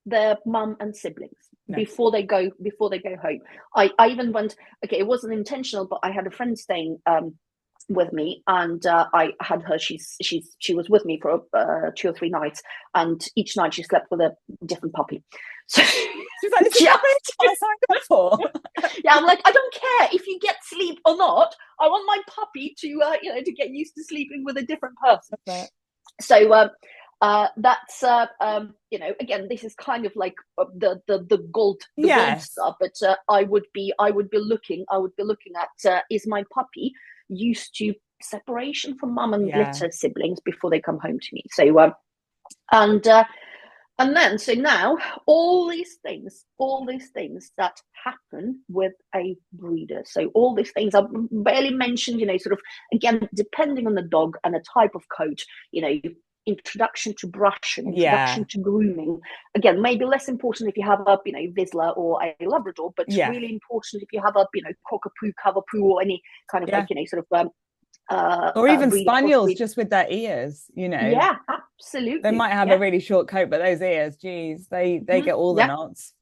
their mum and siblings. No. before they go home. I even went, it wasn't intentional, but I had a friend staying with me, and I had her, she was with me for 2 or 3 nights, and each night she slept with a different puppy. So she's like, this is what I signed up for. Yeah, I'm like, I don't care if you get sleep or not. I want my puppy to to get used to sleeping with a different person. Okay. So that's again, this is kind of like the gold stuff, but I would be looking at, is my puppy used to separation from mum and litter siblings before they come home to me. So and then, so now all these things that happen with a breeder. So all these things are barely mentioned, sort of, again, depending on the dog and the type of coat, introduction to brushing, introduction to grooming. Again, maybe less important if you have a, Vizsla or a Labrador, but really important if you have a, Cockapoo, Cavapoo, or any kind of like, sort of, or even spaniels, just with their ears, Yeah, absolutely. They might have a really short coat, but those ears, geez, they get all the knots.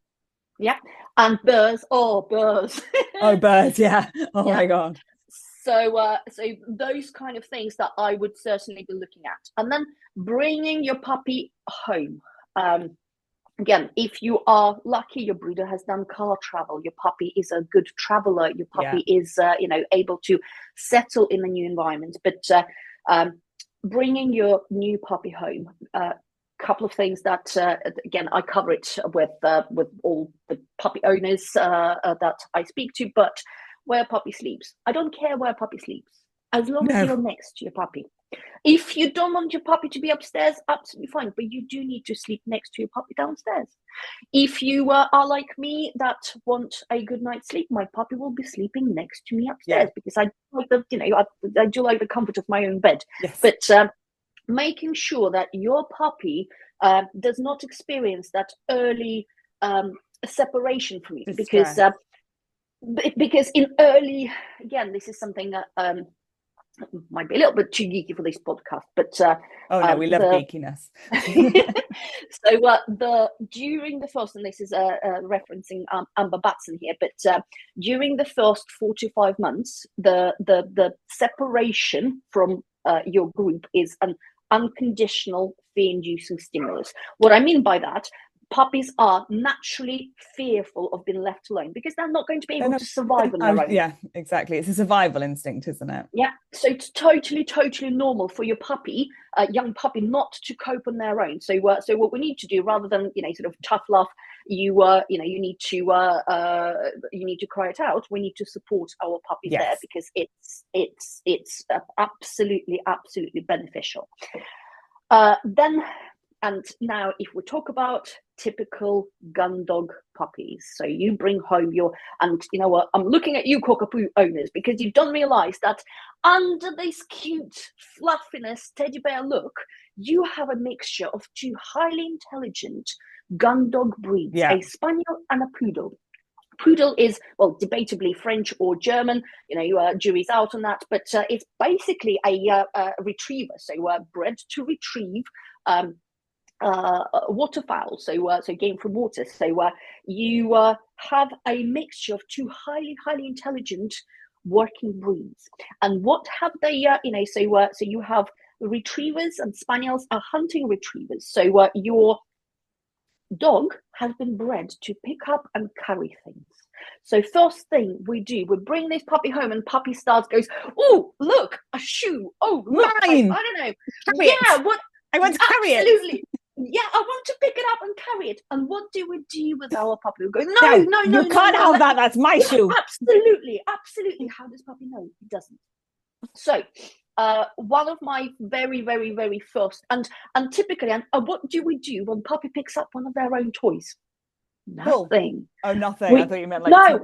Yeah, and birds. Oh, birds. Oh, birds. Yeah. Oh my God. So, so those kind of things that I would certainly be looking at, and then bringing your puppy home. Again, if you are lucky, your breeder has done car travel, your puppy is a good traveler, your puppy is, able to settle in a new environment. But bringing your new puppy home, couple of things that, again, I cover it with all the puppy owners that I speak to, but where puppy sleeps. I don't care where puppy sleeps, as long as you're next to your puppy. If you don't want your puppy to be upstairs, absolutely fine, but you do need to sleep next to your puppy downstairs. If you are like me that want a good night's sleep, my puppy will be sleeping next to me upstairs, because I like I do like the comfort of my own bed. Yes. But making sure that your puppy does not experience that early separation from you, because in early, again, this is something that might be a little bit too geeky for this podcast, but we love geekiness. So during the first, and this is referencing Amber Batson here, but during the first 4 to 5 months, the separation from your group is an unconditional fear-inducing stimulus. What I mean by that, puppies are naturally fearful of being left alone because they're not going to be able to survive on their own. Yeah, exactly. It's a survival instinct, isn't it? Yeah, so it's totally, totally normal for your puppy, young puppy, not to cope on their own. So what we need to do, rather than sort of tough love, you need to cry it out. We need to support our puppies there, because it's absolutely, absolutely beneficial. Then. And now, if we talk about typical gundog puppies, so you bring home and you know what, I'm looking at you, cockapoo owners, because you don't realize that under this cute fluffiness teddy bear look, you have a mixture of two highly intelligent gundog breeds, a spaniel and a poodle. Poodle is, well, debatably French or German, jury's out on that, but it's basically a retriever, so bred to retrieve waterfowl, so game from water. So you have a mixture of two highly, highly intelligent working breeds. And what have they? So you have retrievers, and spaniels are hunting retrievers. So your dog has been bred to pick up and carry things. So first thing we do, we bring this puppy home, and puppy goes, oh, look, a shoe. Oh, look, mine. I don't know. Carry what? I want to carry it. Absolutely. Yeah, I want to pick it up and carry it. And what do we do with our puppy? We go, no, you can't have that. That's my shoe. Absolutely. How does puppy know? It doesn't. So one of my very, very, very first, and typically, and what do we do when puppy picks up one of their own toys? Nothing. Oh, nothing. I thought you meant like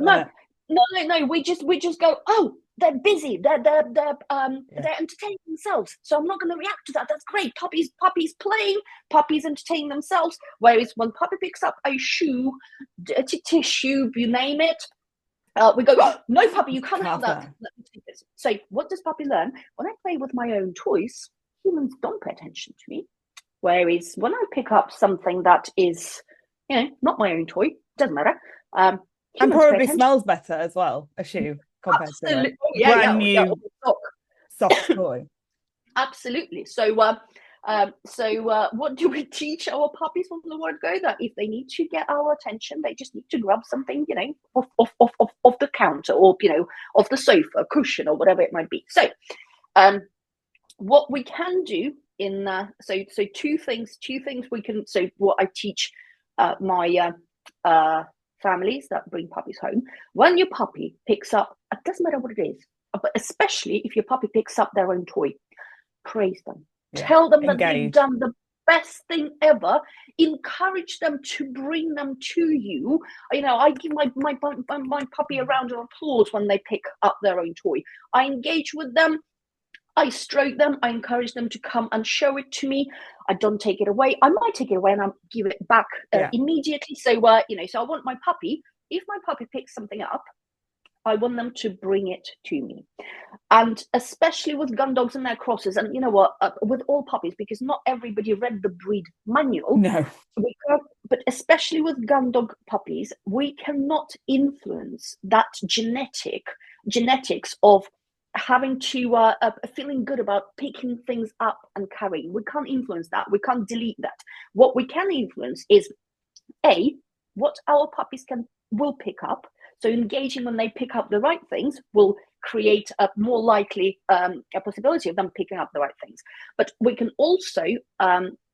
no. We just go, oh, they're busy. They're entertaining themselves. So I'm not going to react to that. That's great. Puppies playing. Puppies entertaining themselves. Whereas when puppy picks up a shoe, dirty tissue, you name it, we go, oh, no, puppy, you can't have that. So what does puppy learn? When I play with my own toys, humans don't pay attention to me. Whereas when I pick up something that is, not my own toy, doesn't matter. And probably smells better as well, a shoe, compared to a brand new soft toy. Absolutely. So what do we teach our puppies from the word go? That if they need to get our attention, they just need to grab something, off the counter, or off the sofa, cushion, or whatever it might be. So what we can do so two things we can, so what I teach my families that bring puppies home: when your puppy picks up, it doesn't matter what it is, but especially if your puppy picks up their own toy, praise them. Tell them that they've done the best thing ever. Encourage them to bring them to you. I give my puppy a round of applause when they pick up their own toy. I engage with them. I stroke them. I encourage them to come and show it to me. I don't take it away. I might take it away and I'll give it back immediately. So, so I want my puppy, if my puppy picks something up, I want them to bring it to me. And especially with gun dogs and their crosses, and with all puppies, because not everybody read the breed manual. No. But especially with gun dog puppies, we cannot influence that genetics of having to feeling good about picking things up and carrying. We can't influence that. We can't delete that. What we can influence is what our puppies will pick up. So engaging when they pick up the right things will create a more likely a possibility of them picking up the right things. But we can also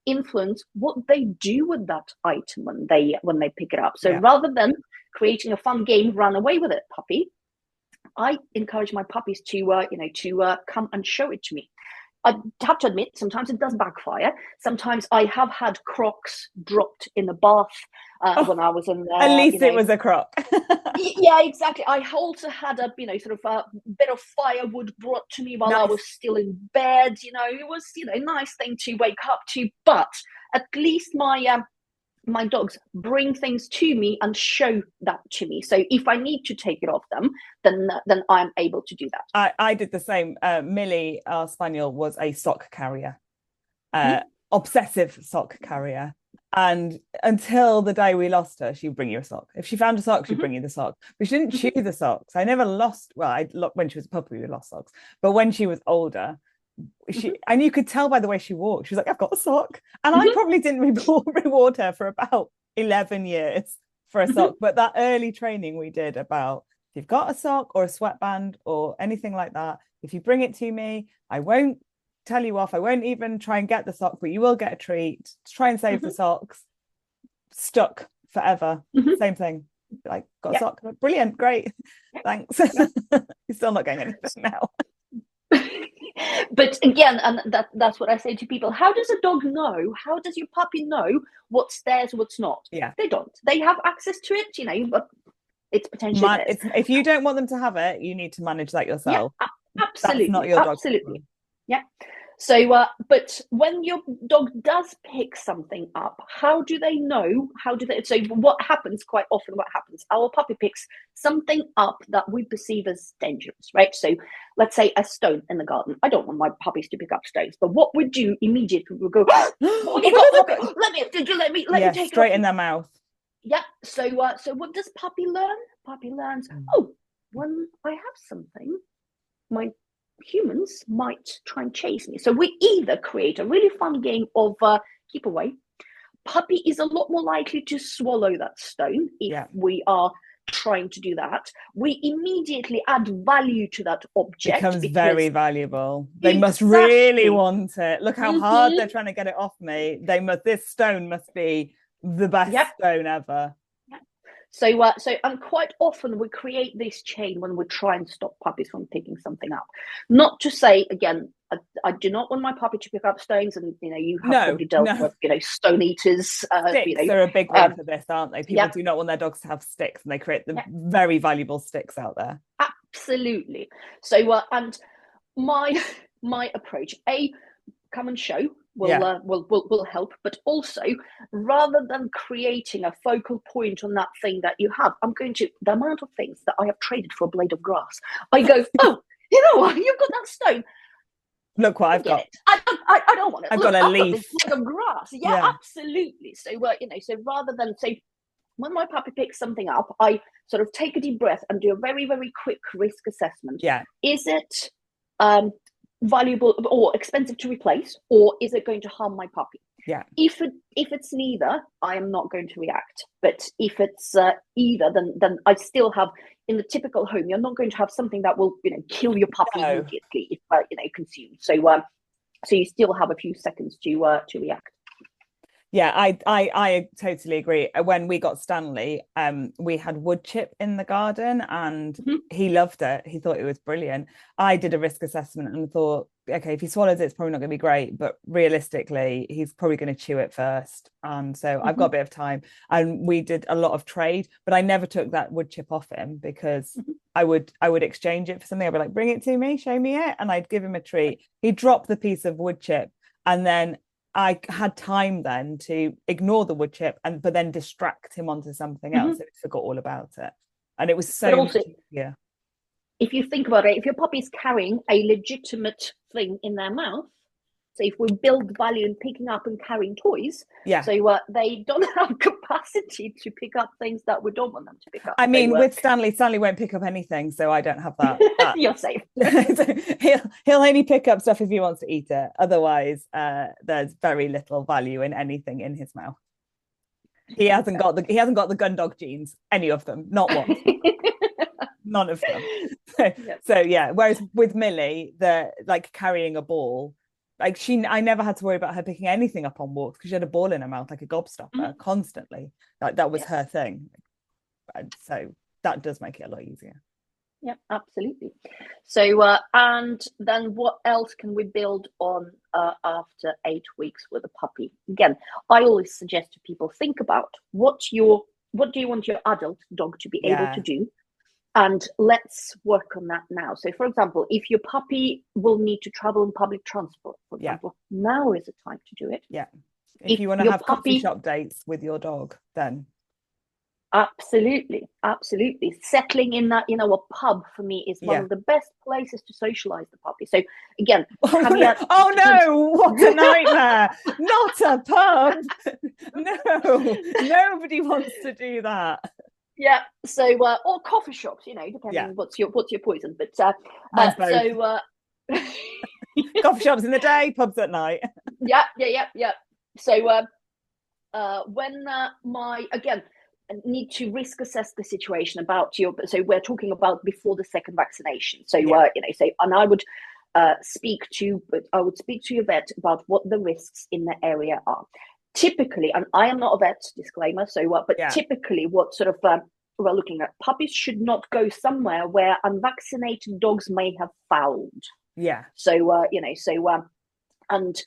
influence what they do with that item when they pick it up. So rather than creating a fun game, run away with it, puppy, I encourage my puppies to come and show it to me. I have to admit, sometimes it does backfire. Sometimes I have had Crocs dropped in the bath when I was in there. At least it was a Croc. Yeah, exactly. I also had a sort of a bit of firewood brought to me while I was still in bed. It was a nice thing to wake up to. But at least my dogs bring things to me and show that to me. So if I need to take it off them, then I'm able to do that. I did the same. Millie, our spaniel, was a sock carrier, obsessive sock carrier. And until the day we lost her, she'd bring you a sock. If she found a sock, she'd bring you the sock. But she didn't chew the socks. I never lost. Well, when she was a puppy, we lost socks. But when she was older, and you could tell by the way she walked, she was like, I've got a sock. And I probably didn't reward her for about 11 years for a sock. But that early training we did about, if you've got a sock or a sweatband or anything like that, if you bring it to me, I won't tell you off. I won't even try and get the sock, but you will get a treat. Try and save the socks. Stuck forever. Same thing. Like, got a sock. Brilliant. Great. Thanks. You're still not getting anything now. But again, and that's what I say to people. How does a dog know? How does your puppy know what's theirs, what's not? Yeah. They don't. They have access to it, you know, but it's potentially theirs. If you don't want them to have it, you need to manage that yourself. Yeah, absolutely. That's not your dog's problem. Yeah. So, but when your dog does pick something up, how do they know? So what happens quite often, our puppy picks something up that we perceive as dangerous, right? So let's say a stone in the garden. I don't want my puppies to pick up stones, but what we do immediately, we'll go, what you got, puppy? Let me take straight in their mouth. Yeah. So what does puppy learn? Puppy learns, oh, when I have something, my humans might try and chase me. So we either create a really fun game of keep away. Puppy is a lot more likely to swallow that stone if we are trying to do that. We immediately add value to that object. Becomes very valuable. They must really want it. Look how hard they're trying to get it off me. This stone must be the best stone ever. So and quite often we create this chain when we try and stop puppies from picking something up. Not to say, again, I do not want my puppy to pick up stones, and you have probably dealt with stone eaters. Sticks are a big one for this, aren't they? People do not want their dogs to have sticks, and they create the very valuable sticks out there. Absolutely. So and my approach, come and show. Will help, but also rather than creating a focal point on that thing that you have, the amount of things that I have traded for a blade of grass, I go, oh, you know what, you've got that stone, look what I've got. I don't want it. I've got a leaf. Got this blade of grass. Absolutely. So so rather than when my puppy picks something up, I sort of take a deep breath and do a very, very quick risk assessment. Is it valuable or expensive to replace, or is it going to harm my puppy? If it's neither, I am not going to react. But if it's either, then I still have, in the typical home, you're not going to have something that will kill your puppy immediately if consumed. So you still have a few seconds to react. Yeah, I totally agree. When we got Stanley, we had wood chip in the garden, and he loved it. He thought it was brilliant. I did a risk assessment and thought, okay, if he swallows it, it's probably not going to be great, but realistically, he's probably going to chew it first. And so I've got a bit of time, and we did a lot of trade, but I never took that wood chip off him, because I would exchange it for something. I'd be like, bring it to me, show me it, and I'd give him a treat. He'd drop the piece of wood chip, and then I had time then to ignore the wood chip but then distract him onto something else. So he forgot all about it. And it was so much easier. If you think about it, if your puppy is carrying a legitimate thing in their mouth, so if we build value in picking up and carrying toys, so they don't have capacity to pick up things that we don't want them to pick up. I mean, with Stanley won't pick up anything, so I don't have that. You're safe. he'll only pick up stuff if he wants to eat it. Otherwise, there's very little value in anything in his mouth. He hasn't got the gundog genes, any of them, not one. None of them. So yeah. Whereas with Millie, the carrying a ball. I never had to worry about her picking anything up on walks, because she had a ball in her mouth like a gobstopper constantly. That was her thing. And so that does make it a lot easier. Yeah, absolutely. So and then what else can we build on after 8 weeks with a puppy? Again, I always suggest to people, think about what do you want your adult dog to be able to do? And let's work on that now. So, for example, if your puppy will need to travel in public transport, for example, now is the time to do it. Yeah. If you want to have coffee shop dates with your dog, then. Absolutely. Settling in that, a pub for me is one of the best places to socialize the puppy. So, again, oh no, what a nightmare. Not a pub. No, nobody wants to do that. Yeah, so or coffee shops, depending what's your poison. But so coffee shops in the day, pubs at night. Yeah. So when my again need to risk assess the situation about your. So we're talking about before the second vaccination. So and I would speak to your vet about what the risks in the area are. Typically, and I am not a vet, disclaimer. So but typically, what sort of we're looking at, puppies should not go somewhere where unvaccinated dogs may have fouled. Yeah. So and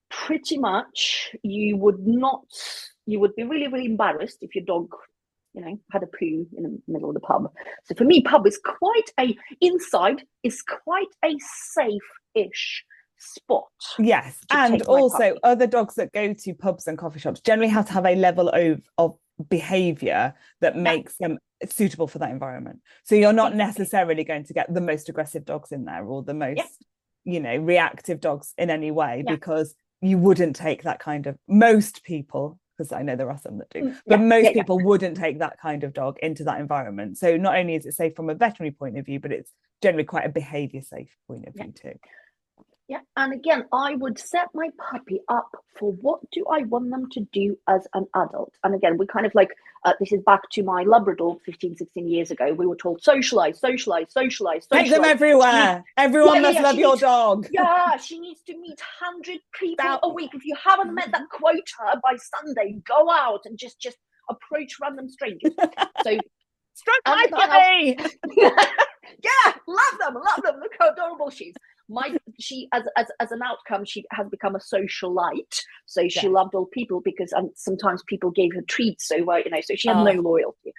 pretty much you would be really, really embarrassed if your dog had a poo in the middle of the pub. So for me, pub is inside is quite a safe-ish spot. Yes, and also other dogs that go to pubs and coffee shops generally have to have a level of behavior that makes them suitable for that environment. So you're not necessarily going to get the most aggressive dogs in there or the most reactive dogs in any way, because you wouldn't take that kind of, most people, because I know there are some that do, but most people wouldn't take that kind of dog into that environment. So not only is it safe from a veterinary point of view, but it's generally quite a behavior safe point of view too. Yeah, and again, I would set my puppy up for what do I want them to do as an adult. And again, we kind of like, this is back to my Labrador 15, 16 years ago. We were told socialize. Take them everywhere. Everyone must love your dog. Yeah, she needs to meet 100 people a week. If you haven't met that quota by Sunday, go out and just approach random strangers. So stroke my puppy. Yeah, love them. Look how adorable she is. She as an outcome, she has become a socialite. So she loved all people because sometimes people gave her treats. So so she had no loyalty.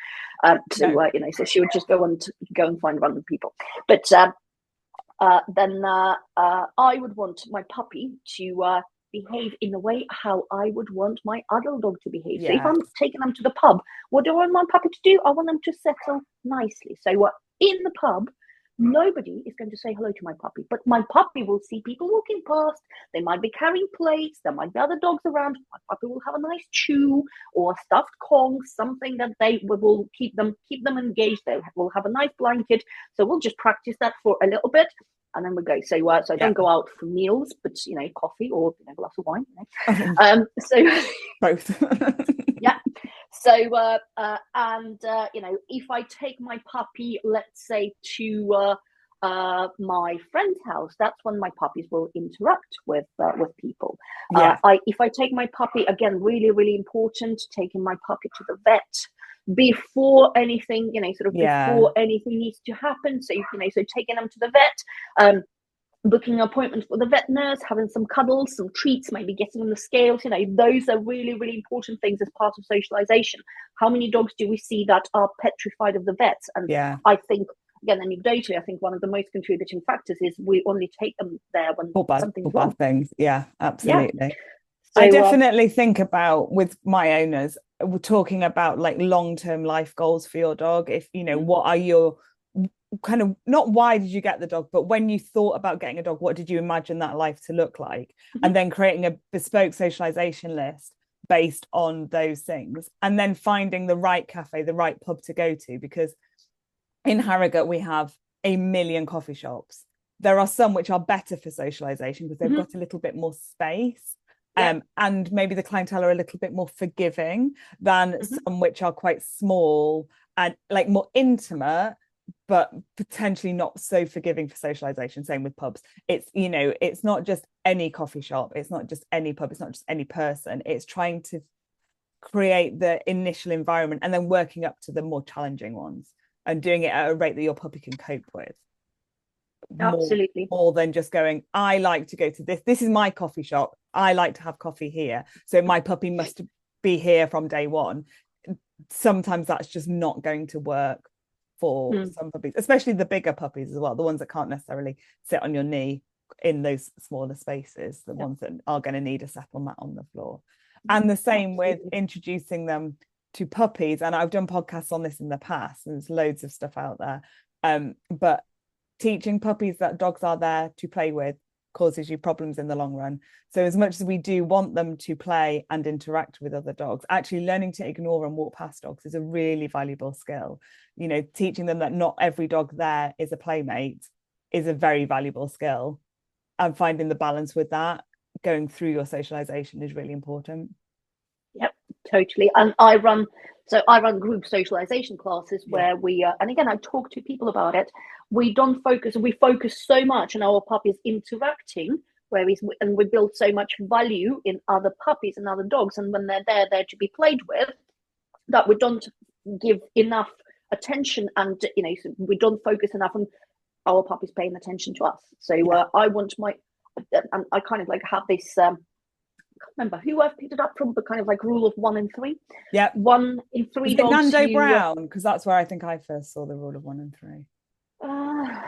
So she would just go and find random people. But then I would want my puppy to behave in a way how I would want my adult dog to behave. So if I'm taking them to the pub, what do I want my puppy to do? I want them to settle nicely. So in the pub, nobody is going to say hello to my puppy, but my puppy will see people walking past. They might be carrying plates. There might be other dogs around. My puppy will have a nice chew or a stuffed Kong, something that they will keep them engaged. They will have a nice blanket. So we'll just practice that for a little bit, and then we go. So I don't go out for meals, but coffee or a glass of wine. So both. Yeah. So if I take my puppy, let's say to my friend's house, that's when my puppies will interact with people. If I take my puppy, again, really, really important, taking my puppy to the vet before anything, before anything needs to happen. So so taking them to the vet, booking an appointment for the vet nurse, having some cuddles, some treats, maybe getting on the scales. Those are really, really important things as part of socialization. How many dogs do we see that are petrified of the vets? And I think, again, anecdotally, I think one of the most contributing factors is we only take them there when something's wrong. Bad things. Yeah, absolutely. Yeah. So, I definitely think about, with my owners, we're talking about like long-term life goals for your dog. If what are your kind of, not why did you get the dog, but when you thought about getting a dog, what did you imagine that life to look like? And then creating a bespoke socialization list based on those things, and then finding the right cafe, the right pub to go to, because in Harrogate we have a million coffee shops. There are some which are better for socialization because they've got a little bit more space, and maybe the clientele are a little bit more forgiving than some which are quite small and like more intimate, but potentially not so forgiving for socialization. Same with pubs. It's it's not just any coffee shop, it's not just any pub, it's not just any person. It's trying to create the initial environment and then working up to the more challenging ones and doing it at a rate that your puppy can cope with. Absolutely. More than just going, I like to go to this is my coffee shop, I like to have coffee here, so my puppy must be here from day one. Sometimes that's just not going to work for some puppies, especially the bigger puppies as well, the ones that can't necessarily sit on your knee in those smaller spaces, the ones that are going to need a settle mat on the floor. And the same with introducing them to puppies. And I've done podcasts on this in the past, and there's loads of stuff out there, but teaching puppies that dogs are there to play with causes you problems in the long run. So as much as we do want them to play and interact with other dogs, actually learning to ignore and walk past dogs is a really valuable skill. Teaching them that not every dog there is a playmate is a very valuable skill, and finding the balance with that going through your socialization is really important. Yep, Totally. And I run group socialization classes where we, and again, I talk to people about it. We focus so much on our puppies interacting, and we build so much value in other puppies and other dogs. And when they're to be played with, that we don't give enough attention, and so we don't focus enough on our puppies paying attention to us. So I want and I kind of like have this, I can't remember who I've picked it up from, but kind of like rule of 1 in 3. Yeah. 1 in 3 dogs. Nando Brown, because that's where I think I first saw the rule of 1 in 3.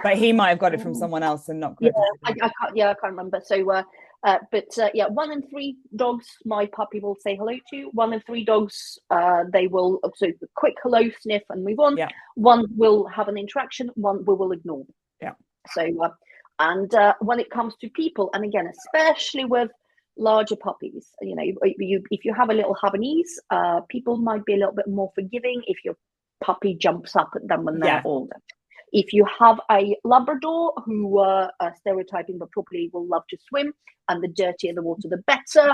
But he might have got it from someone else and not I can't remember. So 1 in 3 dogs my puppy will say hello to. 1 in 3 dogs they will quick hello, sniff, and move on. 1 will have an interaction, 1 we will ignore. So and when it comes to people, and again, especially with larger puppies, if you have a little Havanese, people might be a little bit more forgiving if your puppy jumps up at them when they're older. If you have a Labrador who are stereotyping but probably will love to swim, and the dirtier the water, the better.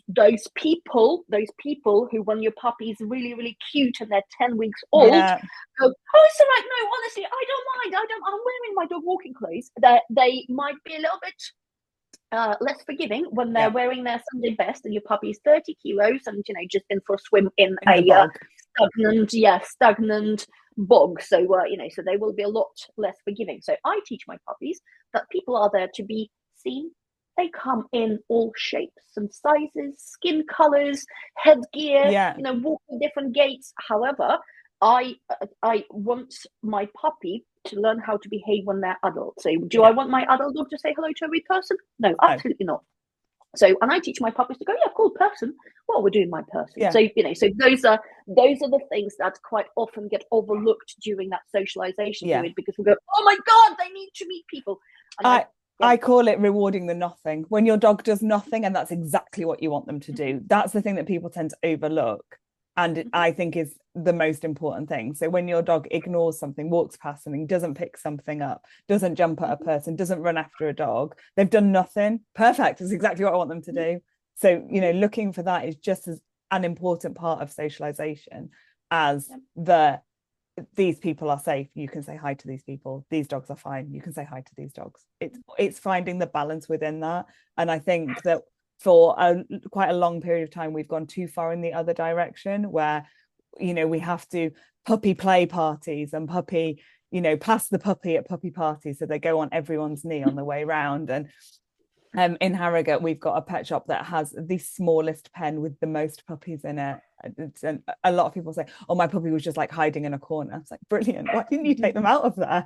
Those people who, when your puppy is really, really cute and they're 10 weeks old, go, "Oh, it's all right. No, honestly, I don't mind. I'm wearing my dog walking clothes." They might be a little bit less forgiving when they're wearing their Sunday best, and your puppy is 30 kilos and just been for a swim in a stagnant bog. So so they will be a lot less forgiving. So I teach my puppies that people are there to be seen. They come in all shapes and sizes, skin colors, headgear, walking different gaits. However, I want my puppy to learn how to behave when they're adults. So do I want my adult dog to say hello to every person? No, absolutely not. So, and I teach my puppies to go, "Yeah, cool, person. What are we doing, my person?" So so those are the things that quite often get overlooked during that socialization period, because we go, "Oh my god, they need to meet people." And I call it rewarding the nothing. When your dog does nothing and that's exactly what you want them to do, that's the thing that people tend to overlook, and I think is the most important thing. So when your dog ignores something, walks past something, doesn't pick something up, doesn't jump at a person, doesn't run after a dog, they've done nothing. Perfect. It's exactly what I want them to do. So looking for that is just as an important part of socialization as these people are safe, you can say hi to these people, these dogs are fine, you can say hi to these dogs. It's finding the balance within that. And I think that for quite a long period of time we've gone too far in the other direction, where we have to puppy play parties and puppy pass the puppy at puppy parties, so they go on everyone's knee on the way round. And in Harrogate we've got a pet shop that has the smallest pen with the most puppies in it, and a lot of people say, "Oh, my puppy was just like hiding in a corner." It's like, brilliant, why didn't you take them out of there?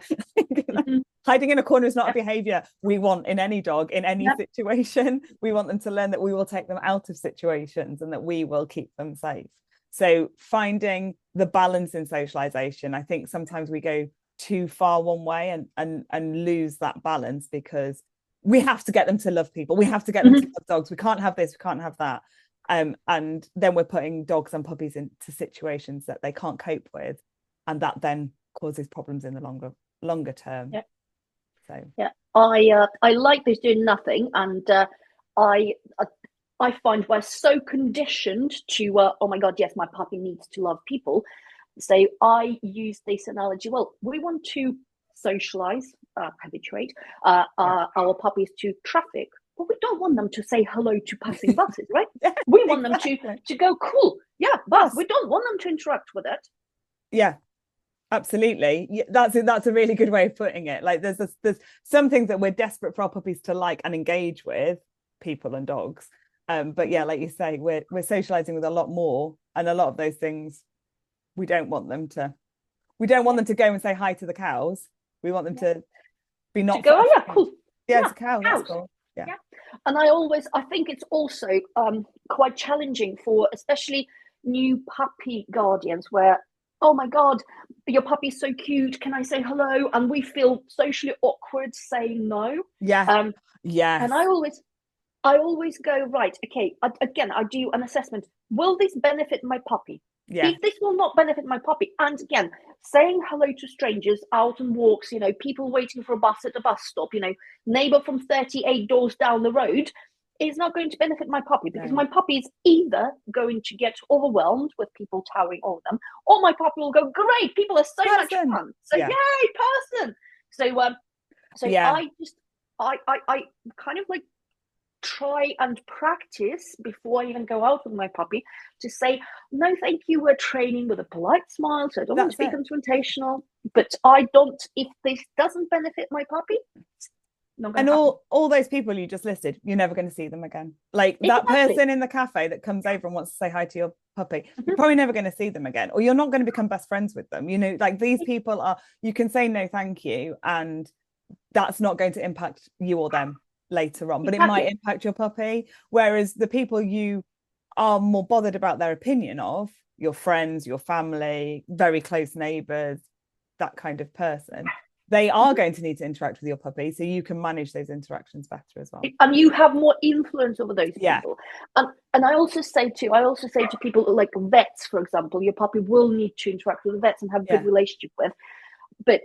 Hiding in a corner is not a behavior we want in any dog, in any situation. We want them to learn that we will take them out of situations and that we will keep them safe. So finding the balance in socialization, I think sometimes we go too far one way and lose that balance, because we have to get them to love people, we have to get them to love dogs, we can't have this, we can't have that, and then we're putting dogs and puppies into situations that they can't cope with, and that then causes problems in the longer term. I like this doing nothing, and I find we're so conditioned to oh my god, yes, my puppy needs to love people. So I use this analogy, well, we want to socialize, habituate our puppies to traffic, but we don't want them to say hello to passing buses, right? We want them to go, "Cool, bus." We don't want them to interact with it. Absolutely. That's a really good way of putting it. Like there's some things that we're desperate for our puppies to like and engage with, people and dogs, but like you say, we're socializing with a lot more, and a lot of those things we don't want them to go and say hi to the cows. We want them to be not to go, "Oh yeah, cool, it's a cow, that's cool." And I think it's also quite challenging for especially new puppy guardians, where, "Oh my god, your puppy's so cute, can I say hello?" And we feel socially awkward saying no. And I always go, right, okay, again, I do an assessment. Will this benefit my puppy? If this will not benefit my puppy, and again, saying hello to strangers out on walks, people waiting for a bus at a bus stop, neighbor from 38 doors down the road, is not going to benefit my puppy, because No. my puppy is either going to get overwhelmed with people towering over them, or my puppy will go, great, people are so much Person. fun. So Yeah. yay, person. So Yeah. I kind of like try and practice before I even go out with my puppy to say, no, thank you, we're training with a polite smile, so I don't want to be confrontational, but I don't, if this doesn't benefit my puppy, not going And to happen. all those people you just listed, you're never going to see them again. Like that Exactly. person in the cafe that comes over and wants to say hi to your puppy, you're probably never going to see them again, or you're not going to become best friends with them. You know, like these people are, you can say no thank you, and that's not going to impact you or them later on, but it might impact your puppy. Whereas the people you are more bothered about their opinion of, your friends, your family, very close neighbors, that kind of person, they are going to need to interact with your puppy, so you can manage those interactions better as well. And you have more influence over those people. And I also say to people like vets, for example, your puppy will need to interact with the vets and have a good relationship with. But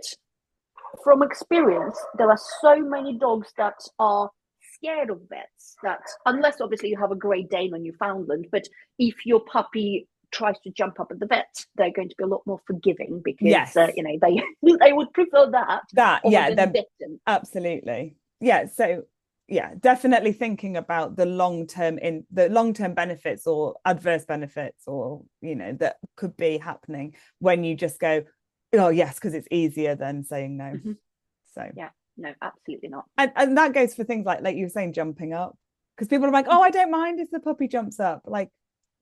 from experience, there are so many dogs that are scared of vets, that unless obviously you have a Great Dane or Newfoundland, but if your puppy tries to jump up at the vet, they're going to be a lot more forgiving, because they would prefer that absolutely. So definitely thinking about the long-term benefits or adverse benefits, or that could be happening when you just go, oh yes, because it's easier than saying no. So no, absolutely not. And that goes for things like you were saying, jumping up, because people are like, oh, I don't mind if the puppy jumps up. Like,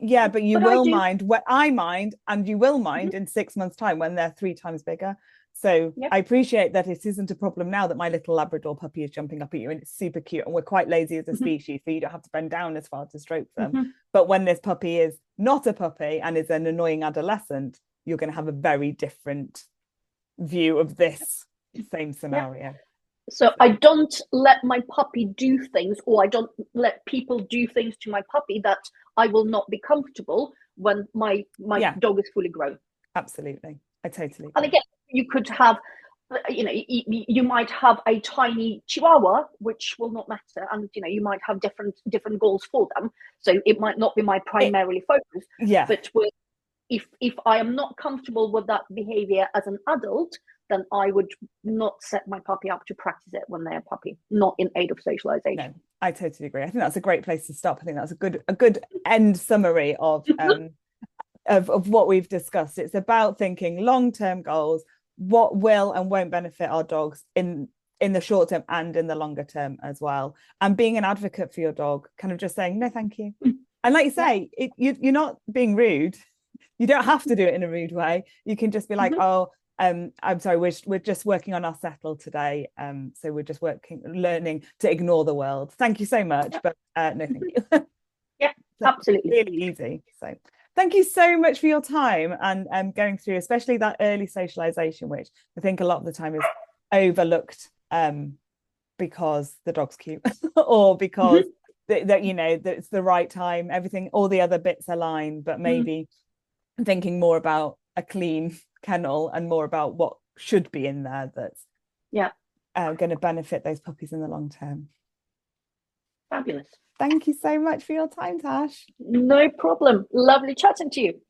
yeah, but you will mind what I mind, and you will mind in 6 months' time when they're 3 times bigger. So I appreciate that it isn't a problem now that my little Labrador puppy is jumping up at you, and it's super cute, and we're quite lazy as a species, so you don't have to bend down as far to stroke them. But when this puppy is not a puppy and is an annoying adolescent, you're going to have a very different view of this same scenario. So I don't let my puppy do things, or I don't let people do things to my puppy that I will not be comfortable when my dog is fully grown. Absolutely. I totally agree. And again, you could have, you might have a tiny Chihuahua, which will not matter, and you might have different goals for them. So it might not be my primarily focus. But if I am not comfortable with that behavior as an adult, then I would not set my puppy up to practice it when they're a puppy, not in aid of socialization. No, I totally agree. I think that's a great place to stop. I think that's a good end summary of what we've discussed. It's about thinking long-term goals, what will and won't benefit our dogs in the short term and in the longer term as well, and being an advocate for your dog, kind of just saying no thank you. And like you say, you're not being rude. You don't have to do it in a rude way. You can just be like, I'm sorry, we're just working on our settle today. So we're just learning to ignore the world. Thank you so much, but no thank you. Yeah, absolutely. Really easy. So thank you so much for your time and going through, especially that early socialization, which I think a lot of the time is overlooked because the dog's cute or because that it's the right time, everything, all the other bits align, but maybe thinking more about a clean kennel and more about what should be in there that's going to benefit those puppies in the long term. Fabulous. Thank you so much for your time, Tash. No problem. Lovely chatting to you.